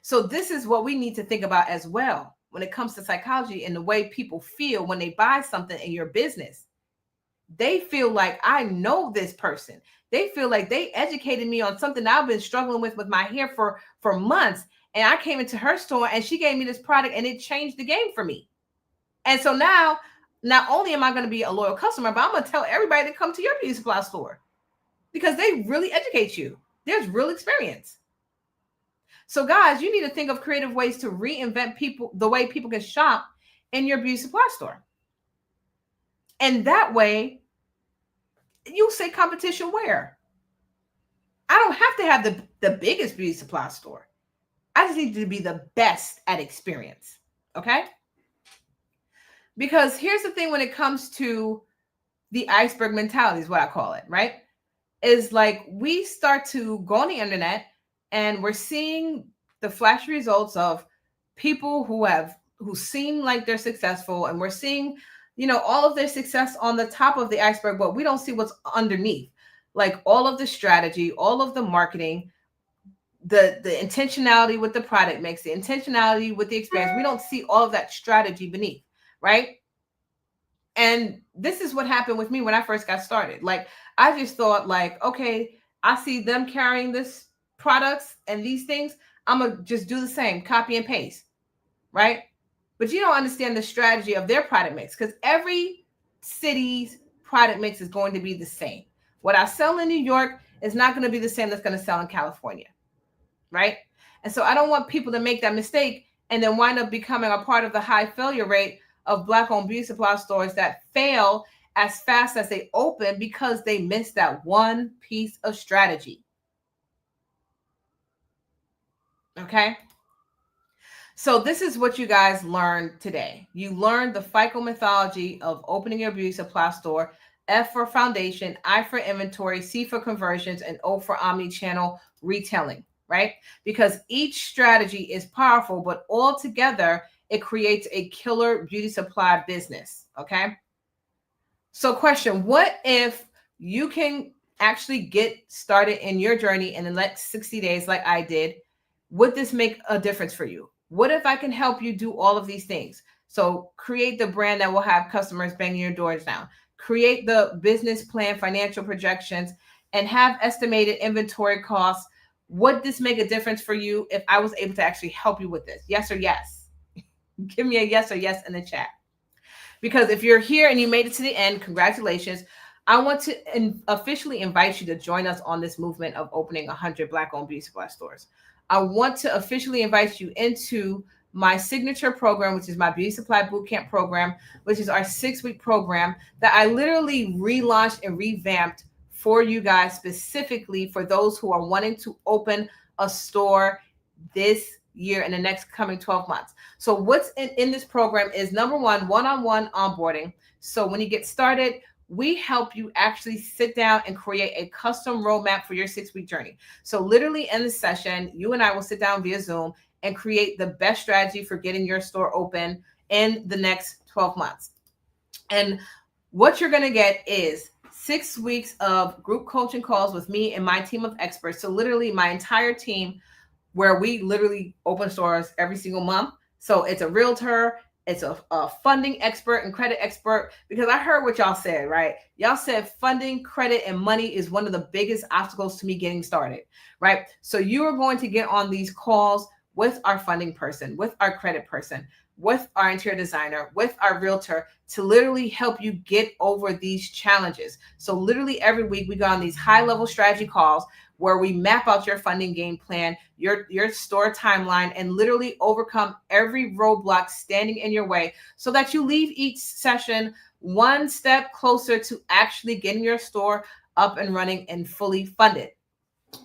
So this is what we need to think about as well when it comes to psychology and the way people feel when they buy something in your business. They feel like, I know this person. They feel like they educated me on something that I've been struggling with my hair for months. And I came into her store and she gave me this product and it changed the game for me. And so now, not only am I going to be a loyal customer, but I'm going to tell everybody to come to your beauty supply store, because they really educate you. There's real experience. So guys, you need to think of creative ways to reinvent the way people can shop in your beauty supply store. And that way, you say competition where? I don't have to have the biggest beauty supply store. I just need to be the best at experience. Okay? Because here's the thing, when it comes to the iceberg mentality is what I call it, right? Is like we start to go on the internet and we're seeing the flashy results of people who seem like they're successful, and we're seeing, all of their success on the top of the iceberg, but we don't see what's underneath, like all of the strategy, all of the marketing, the intentionality with the product mix, the intentionality with the experience. We don't see all of that strategy beneath, right? And this is what happened with me when I first got started. Like, I just thought like, okay, I see them carrying this products and these things. I'm going to just do the same, copy and paste, right? But you don't understand the strategy of their product mix, because every city's product mix is going to be the same. What I sell in New York is not going to be the same that's going to sell in California, right? And so I don't want people to make that mistake and then wind up becoming a part of the high failure rate of Black-owned beauty supply stores that fail as fast as they open because they missed that one piece of strategy. Okay? So this is what you guys learned today. You learned the FICO methodology of opening your beauty supply store: F for foundation, I for inventory, C for conversions, and O for omni-channel retailing, right? Because each strategy is powerful, but all together, it creates a killer beauty supply business, okay? So question, what if you can actually get started in your journey in the next 60 days like I did? Would this make a difference for you? What if I can help you do all of these things? So create the brand that will have customers banging your doors down. Create the business plan, financial projections, and have estimated inventory costs. Would this make a difference for you if I was able to actually help you with this? Yes or yes? Give me a yes or yes in the chat. Because if you're here and you made it to the end, congratulations. I want to officially invite you to join us on this movement of opening 100 Black-owned beauty supply stores. I want to officially invite you into my signature program, which is my Beauty Supply Bootcamp program, which is our 6-week program that I literally relaunched and revamped for you guys, specifically for those who are wanting to open a store this year in the next coming 12 months. So what's in this program is number one-on-one onboarding. So when you get started, we help you actually sit down and create a custom roadmap for your 6-week journey. So literally in the session, you and I will sit down via Zoom and create the best strategy for getting your store open in the next 12 months. And what you're going to get is 6 weeks of group coaching calls with me and my team of experts. So literally my entire team, where we literally open stores every single month. So it's a realtor, it's a funding expert and credit expert, because I heard what y'all said, right? Y'all said funding, credit, and money is one of the biggest obstacles to me getting started, right? So you are going to get on these calls with our funding person, with our credit person, with our interior designer, with our realtor, to literally help you get over these challenges. So literally every week we go on these high-level strategy calls where we map out your funding game plan, your store timeline, and literally overcome every roadblock standing in your way so that you leave each session one step closer to actually getting your store up and running and fully funded.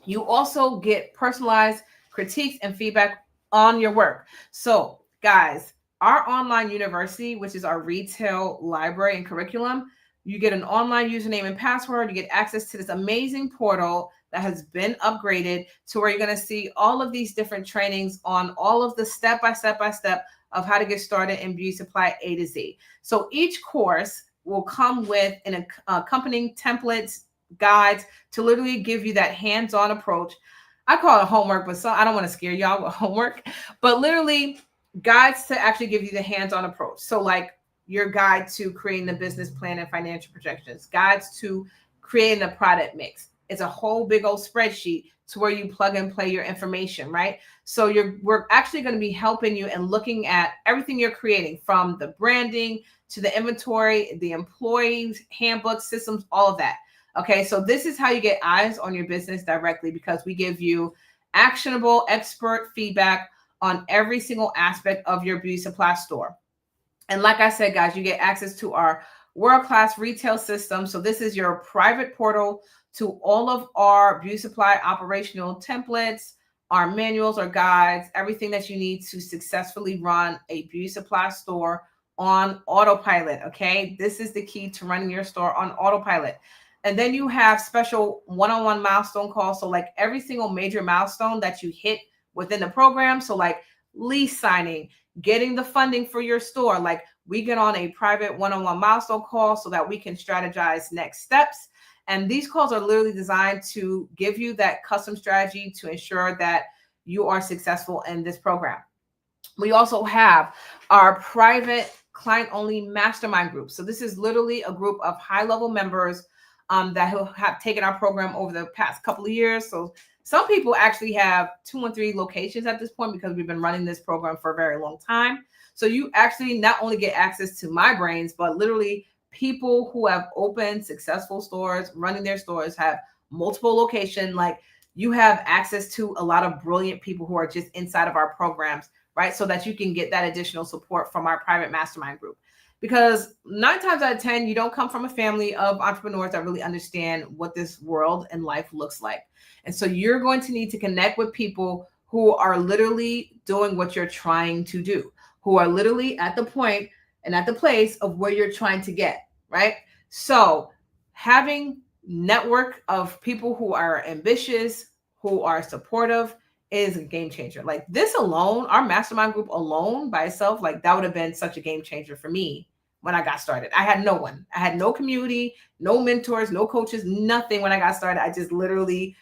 You also get personalized critiques and feedback on your work. So guys, our online university, which is our retail library and curriculum, you get an online username and password. You get access to this amazing portal that has been upgraded to where you're going to see all of these different trainings on all of the step by step of how to get started in beauty supply A to Z. So each course will come with an accompanying templates, guides to literally give you that hands-on approach. I call it homework, but I don't want to scare y'all with homework, but literally guides to actually give you the hands-on approach. So like your guide to creating the business plan and financial projections, guides to creating the product mix. It's a whole big old spreadsheet to where you plug and play your information, right? So we're actually going to be helping you and looking at everything you're creating, from the branding to the inventory, the employees, handbook, systems, all of that. Okay, so this is how you get eyes on your business directly, because we give you actionable expert feedback on every single aspect of your beauty supply store. And like I said, guys, you get access to our world-class retail system. So this is your private portal to all of our beauty supply operational templates, our manuals, our guides, everything that you need to successfully run a beauty supply store on autopilot. Okay, this is the key to running your store on autopilot. And then you have special one-on-one milestone calls. So like every single major milestone that you hit within the program. So like lease signing, getting the funding for your store, like we get on a private one-on-one milestone call so that we can strategize next steps. And these calls are literally designed to give you that custom strategy to ensure that you are successful in this program. We also have our private client-only mastermind group. So this is literally a group of high-level members that have taken our program over the past couple of years. So some people actually have 2 and 3 locations at this point because we've been running this program for a very long time. So you actually not only get access to my brains, but literally people who have opened successful stores, running their stores, have multiple locations. Like you have access to a lot of brilliant people who are just inside of our programs, right? So that you can get that additional support from our private mastermind group. Because 9 times out of 10, you don't come from a family of entrepreneurs that really understand what this world and life looks like. And so you're going to need to connect with people who are literally doing what you're trying to do, who are literally at the point and at the place of where you're trying to get, right? So having network of people who are ambitious, who are supportive, is a game changer. Like this alone, our mastermind group alone by itself, like that would have been such a game changer for me when I got started. I had no one. I had no community, no mentors, no coaches, nothing when I got started. I just literally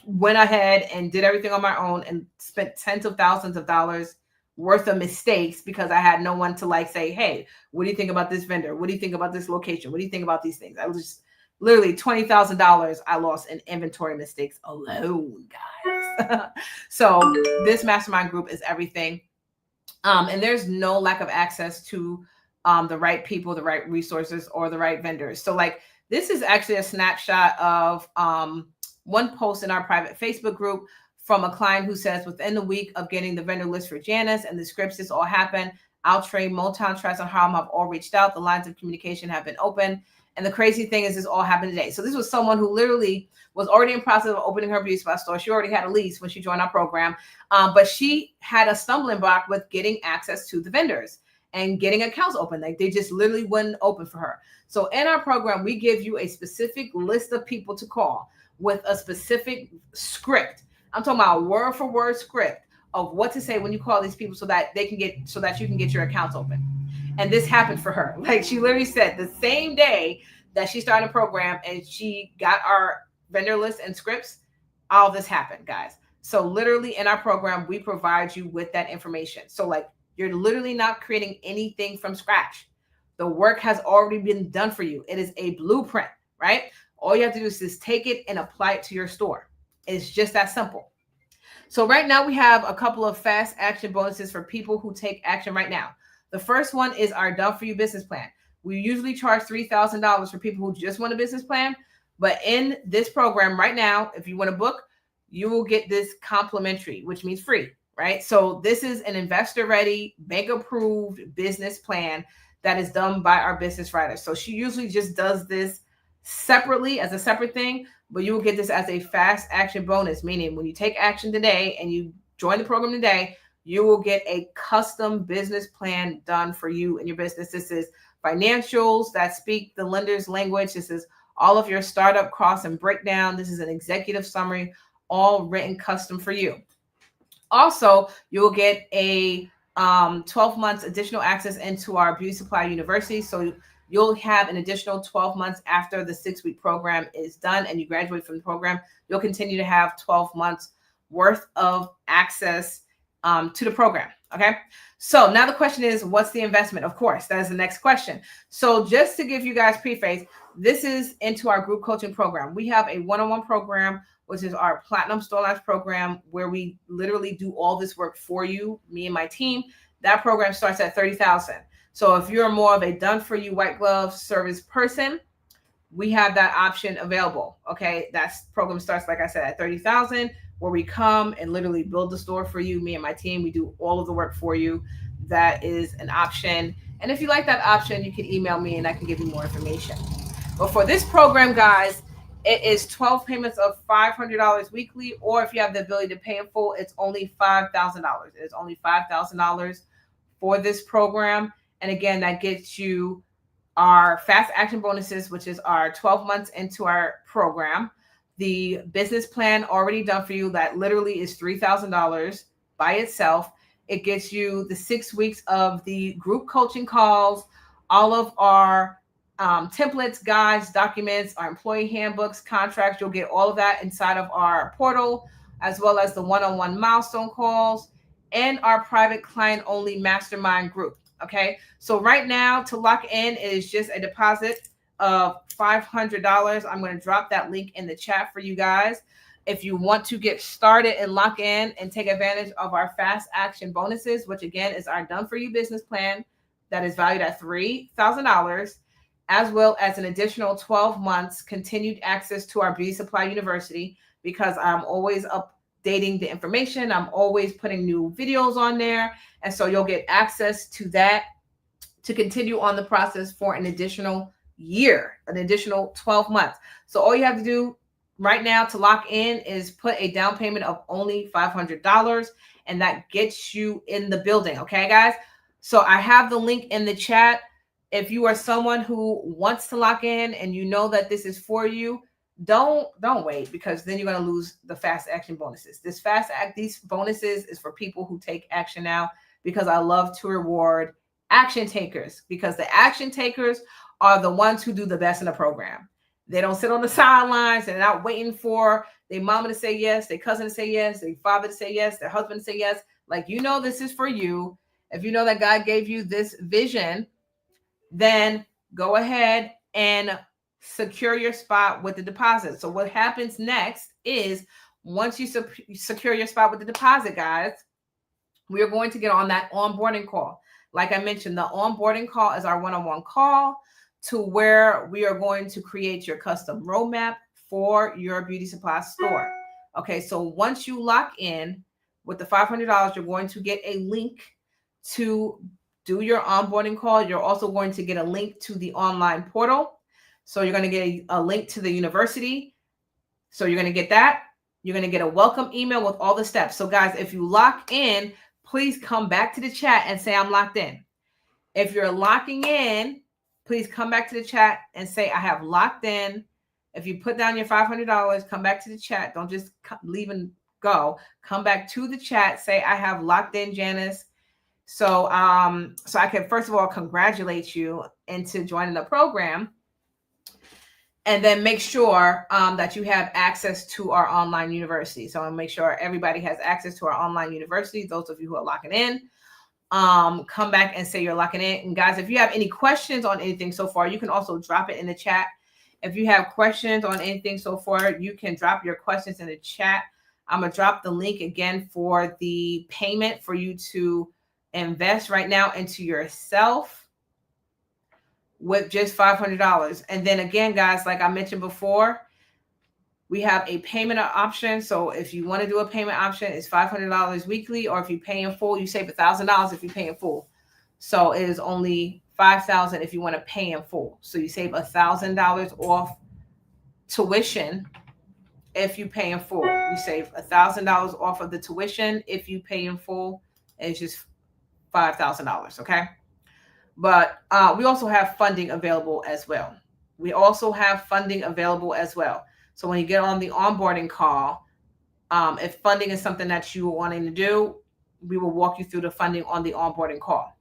went ahead and did everything on my own and spent tens of thousands of dollars worth of mistakes because I had no one to like say, hey, what do you think about this vendor? What do you think about this location? What do you think about these things? I was just literally $20,000 I lost in inventory mistakes alone, guys. So this mastermind group is everything. And there's no lack of access to the right people, the right resources, or the right vendors. So like this is actually a snapshot of one post in our private Facebook group from a client who says, within the week of getting the vendor list for Janice and the scripts, this all happened. Outre, Motown, Trust, and Harlem have all reached out. The lines of communication have been open. And the crazy thing is, this all happened today. So this was someone who literally was already in process of opening her beauty supply store. She already had a lease when she joined our program, but she had a stumbling block with getting access to the vendors and getting accounts open. Like they just literally wouldn't open for her. So in our program, we give you a specific list of people to call with a specific script. I'm talking about a word for word script of what to say when you call these people so that they can get, so that you can get your accounts open. And this happened for her. Like she literally said the same day that she started a program and she got our vendor list and scripts, all this happened, guys. So literally in our program, we provide you with that information. So like you're literally not creating anything from scratch. The work has already been done for you. It is a blueprint, right? All you have to do is just take it and apply it to your store. It's just that simple. So right now we have a couple of fast action bonuses for people who take action right now. The first one is our Done For You business plan. We usually charge $3,000 for people who just want a business plan. But in this program right now, if you want to book, you will get this complimentary, which means free, right? So this is an investor ready, bank approved business plan that is done by our business writer. So she usually just does this separately as a separate thing, but you will get this as a fast action bonus, meaning when you take action today and you join the program today, you will get a custom business plan done for you and your business. This is financials that speak the lender's language. This is all of your startup costs and breakdown. This is an executive summary, all written custom for you. Also, you will get a 12 months additional access into our Beauty Supply University. So you'll have an additional 12 months after the 6-week program is done and you graduate from the program. You'll continue to have 12 months worth of access to the program. Okay. So now the question is, what's the investment? Of course, that is the next question. So just to give you guys preface, this is into our group coaching program. We have a one-on-one program, which is our Platinum Store Launch program, where we literally do all this work for you, me and my team. That program starts at $30,000. So if you're more of a done for you white glove service person, we have that option available. Okay. That program starts, like I said, at $30,000, where we come and literally build the store for you. Me and my team, we do all of the work for you. That is an option. And if you like that option, you can email me and I can give you more information. But for this program, guys, it is 12 payments of $500 weekly, or if you have the ability to pay in full, it's only $5,000. It is only $5,000 for this program. And again, that gets you our fast action bonuses, which is our 12 months into our program. The business plan already done for you, that literally is $3,000 by itself. It gets you the 6 weeks of the group coaching calls, all of our templates, guides, documents, our employee handbooks, contracts. You'll get all of that inside of our portal, as well as the one-on-one milestone calls and our private client only mastermind group. Okay. So right now to lock in is just a deposit of $500. I'm going to drop that link in the chat for you guys. If you want to get started and lock in and take advantage of our fast action bonuses, which again is our Done For You business plan that is valued at $3,000, as well as an additional 12 months continued access to our Beauty Supply University, because I'm always updating the information. I'm always putting new videos on there. And so you'll get access to that to continue on the process for an additional year, an additional 12 months. So all you have to do right now to lock in is put a down payment of only $500, and that gets you in the building. Okay, guys? So I have the link in the chat. If you are someone who wants to lock in and you know that this is for you, don't wait, because then you're going to lose the fast action bonuses. These bonuses is for people who take action now, because I love to reward action takers, because the action takers are the ones who do the best in the program. They don't sit on the sidelines. They're not waiting for their mama to say yes, their cousin to say yes, their father to say yes, their husband to say yes. Like, this is for you. If you know that God gave you this vision, then go ahead and secure your spot with the deposit. So what happens next is, once you secure your spot with the deposit, guys, we are going to get on that onboarding call. Like I mentioned, the onboarding call is our one-on-one call to where we are going to create your custom roadmap for your beauty supply store. Okay, so once you lock in with the $500, you're going to get a link to do your onboarding call, you're also going to get a link to the online portal. So you're going to get a link to the university. So you're going to get that. You're going to get a welcome email with all the steps. So guys, if you lock in, please come back to the chat and say, I'm locked in. If you're locking in, please come back to the chat and say, I have locked in. If you put down your $500, come back to the chat. Don't just leave and go. Come back to the chat. Say, I have locked in, Janice. So I can, first of all, congratulate you into joining the program. And then make sure that you have access to our online university. So I'll make sure everybody has access to our online university. Those of you who are locking in, come back and say you're locking in. And guys, if you have any questions on anything so far, you can also drop it in the chat. If you have questions on anything so far, you can drop your questions in the chat. I'm going to drop the link again for the payment for you to invest right now into yourself with just $500. And then again, guys, like I mentioned before, we have a payment option. So if you want to do a payment option, it's $500 weekly, or if you pay in full, you save $1,000 if you pay in full. So it is only $5,000 if you want to pay in full. So you save $1,000 off tuition if you pay in full. You save $1,000 off of the tuition if you pay in full. It's just $5,000. Okay. But we also have funding available as well. So when you get on the onboarding call, if funding is something that you are wanting to do, we will walk you through the funding on the onboarding call.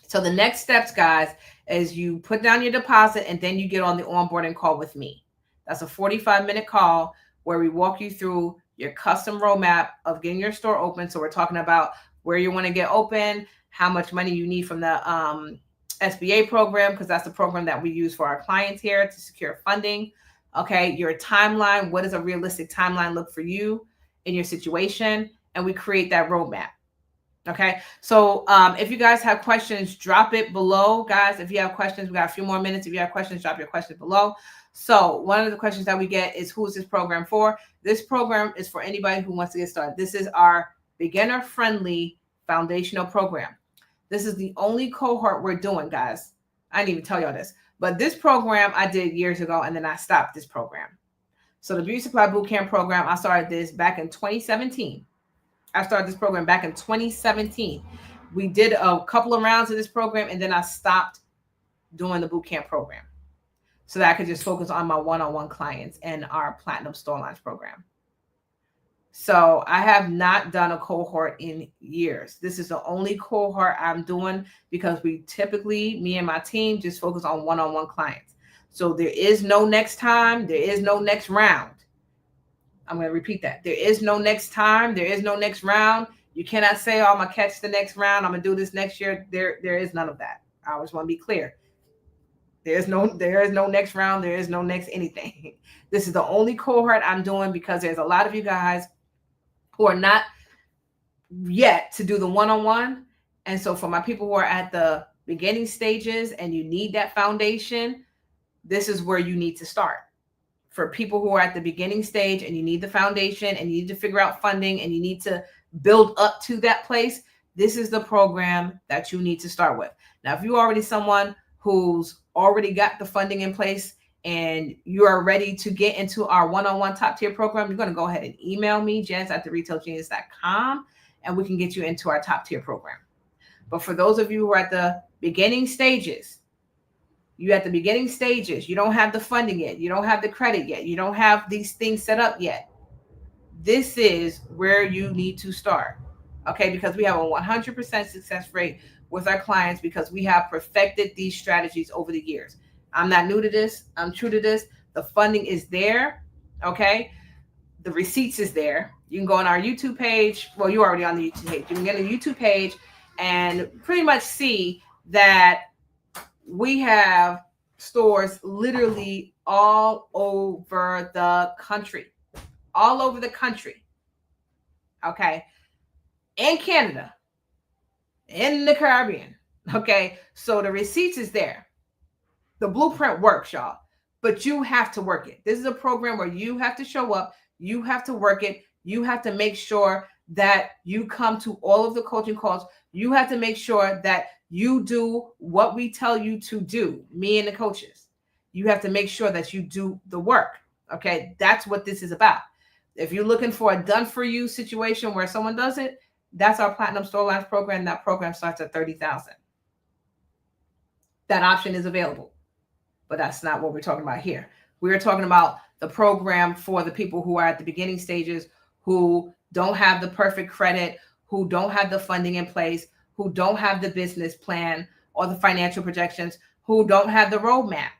So the next steps, guys, is you put down your deposit and then you get on the onboarding call with me. That's a 45-minute call where we walk you through your custom roadmap of getting your store open. So we're talking about where you want to get open, how much money you need from the SBA program, because that's the program that we use for our clients here to secure funding. Okay, your timeline, what does a realistic timeline look for you in your situation? And we create that roadmap. Okay, so if you guys have questions, drop it below. Guys, if you have questions, we got a few more minutes. If you have questions, drop your questions below. So one of the questions that we get is, who is this program for? This program is for anybody who wants to get started. This is our beginner-friendly foundational program. This is the only cohort we're doing, guys. I didn't even tell y'all this, but this program I did years ago, and then I stopped this program. So the Beauty Supply Bootcamp program, I started this back in 2017. I started this program back in 2017. We did a couple of rounds of this program, and then I stopped doing the bootcamp program so that I could just focus on my one-on-one clients and our Platinum Store Launch program. So I have not done a cohort in years. This is the only cohort I'm doing because we typically, me and my team, just focus on one-on-one clients. So there is no next time. There is no next round. I'm going to repeat that. There is no next time. There is no next round. You cannot say, oh, I'm going to catch the next round. I'm going to do this next year. There is none of that. I always want to be clear. There is no next round. There is no next anything. This is the only cohort I'm doing because there's a lot of you guys who are not yet to do the one-on-one. And so for my people who are at the beginning stages and you need that foundation, this is where you need to start. For people who are at the beginning stage and you need the foundation and you need to figure out funding and you need to build up to that place, this is the program that you need to start with. Now, if you're already someone who's already got the funding in place and you are ready to get into our one-on-one top tier program, you're going to go ahead and email me, janice@theretailgenius.com, and we can get you into our top tier program. But for those of you who are at the beginning stages, you don't have the funding yet. You don't have the credit yet. You don't have these things set up yet. This is where you need to start. Okay, because we have a 100% success rate with our clients because we have perfected these strategies over the years. I'm not new to this. I'm true to this. The funding is there. Okay. The receipts is there. You can go on our YouTube page. Well, you're already on the YouTube page. You can get a YouTube page and pretty much see that we have stores literally all over the country. Okay. In Canada, in the Caribbean. Okay. So the receipts is there. The blueprint works, y'all, but you have to work it. This is a program where you have to show up. You have to work it. You have to make sure that you come to all of the coaching calls. You have to make sure that You do what we tell you to do, me and the coaches. You have to make sure that you do the work. Okay, that's what this is about. If you're looking for a done for you situation where someone does it, that's our Platinum Storylines program. That program starts at 30,000. That option is available, but that's not what we're talking about here. We're talking about the program for the people who are at the beginning stages, who don't have the perfect credit, who don't have the funding in place, who don't have the business plan or the financial projections, who don't have the roadmap.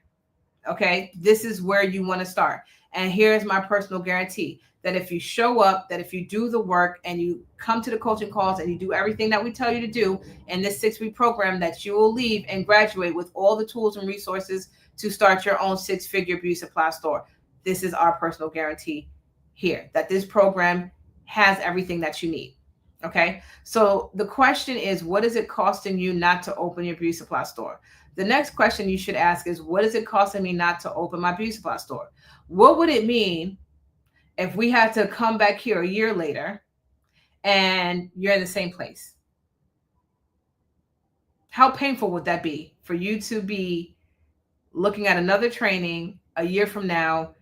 Okay, this is where you want to start. And here's my personal guarantee that if you show up, that if you do the work and you come to the coaching calls and you do everything that we tell you to do in this 6-week program, that you will leave and graduate with all the tools and resources to start your own 6-figure beauty supply store. This is our personal guarantee here, that this program has everything that you need. Okay, so the question is, what is it costing you not to open your beauty supply store? The next question you should ask is, what is it costing me not to open my beauty supply store? What would it mean if we had to come back here a year later and you're in the same place? How painful would that be for you to be looking at another training a year from now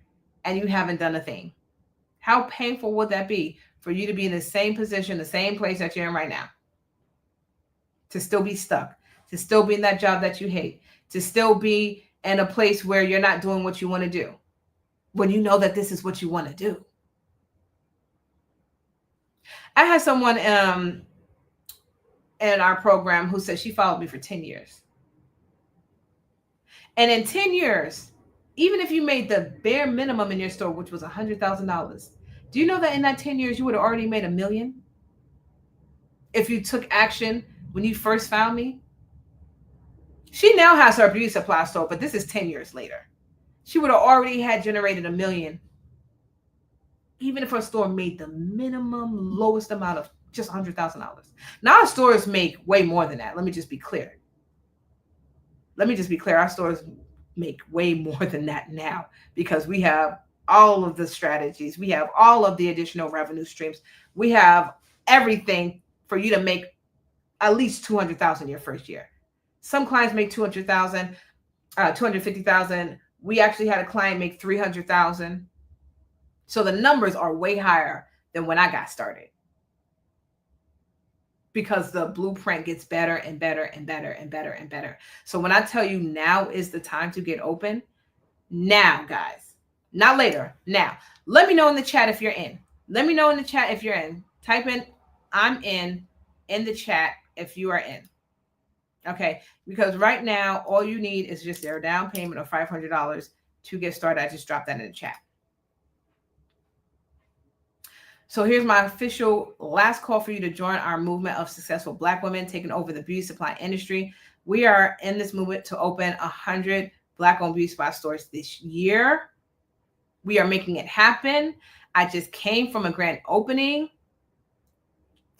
and you haven't done a thing? How painful would that be for you to be in the same position, the same place that you're in right now? To still be stuck, to still be in that job that you hate, to still be in a place where you're not doing what you want to do, when you know that this is what you want to do. I had someone in our program who said she followed me for 10 years. And in 10 years, even if you made the bare minimum in your store, which was $100,000, do you know that in that 10 years, you would have already made $1 million? If you took action when you first found me. She now has her beauty supply store, but this is 10 years later. She would have already had generated $1 million, even if her store made the minimum lowest amount of just $100,000. Now our stores make way more than that. Let me just be clear. Our stores make way more than that now because we have all of the strategies. We have all of the additional revenue streams. We have everything for you to make at least $200,000 your first year. Some clients make $200,000, $250,000. We actually had a client make $300,000. So the numbers are way higher than when I got started, because the blueprint gets better and better and better and better and better. So when I tell you now is the time to get open, now, guys, not later, now. Let me know in the chat if you're in. Let me know in the chat if you're in. Type in I'm in the chat if you are in. Okay, because right now, all you need is just their down payment of $500 to get started. I just dropped that in the chat. So here's my official last call for you to join our movement of successful Black women taking over the beauty supply industry. We are in this movement to open 100 Black-owned beauty supply stores this year. We are making it happen. I just came from a grand opening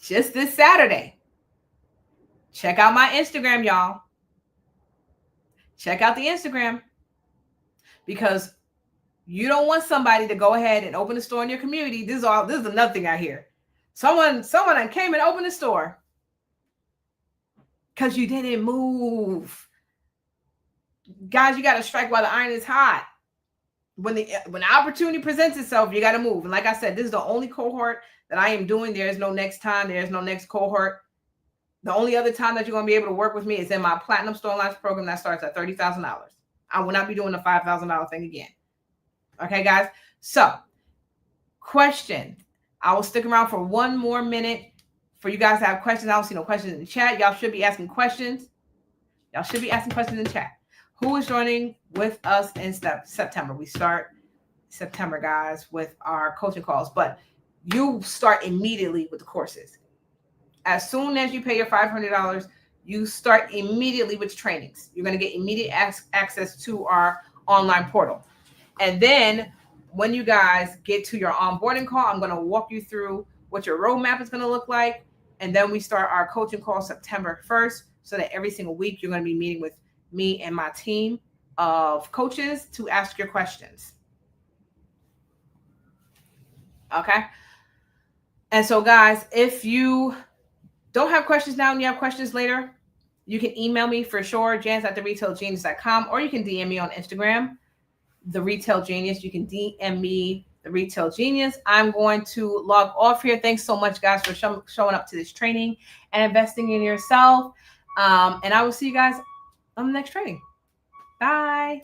just this Saturday. Check out my Instagram, y'all. Check out the Instagram, because you don't want somebody to go ahead and open a store in your community. This is another thing I hear. Someone came and opened a store because you didn't move. Guys, you got to strike while the iron is hot. When the opportunity presents itself, you got to move. And like I said, this is the only cohort that I am doing. There is no next time. There is no next cohort. The only other time that you're going to be able to work with me is in my Platinum Storylines program that starts at $30,000. I will not be doing the $5,000 thing again. Okay, guys? So, question. I will stick around for one more minute for you guys to have questions. I don't see no questions in the chat. Y'all should be asking questions. Y'all should be asking questions in the chat. Who is joining with us in September? We start September, guys, with our coaching calls. But you start immediately with the courses. As soon as you pay your $500, you start immediately with trainings. You're going to get immediate access to our online portal. And then when you guys get to your onboarding call, I'm going to walk you through what your roadmap is going to look like. And then we start our coaching call September 1st, so that every single week you're going to be meeting with me and my team of coaches to ask your questions. Okay. And so, guys, if you don't have questions now and you have questions later, You can email me for sure, janice@theretailgenius.com, or you can DM me on Instagram, The Retail Genius. You can DM me, The Retail Genius. I'm going to log off here. Thanks so much, guys, for showing up to this training and investing in yourself. And I will see you guys on the next training. Bye.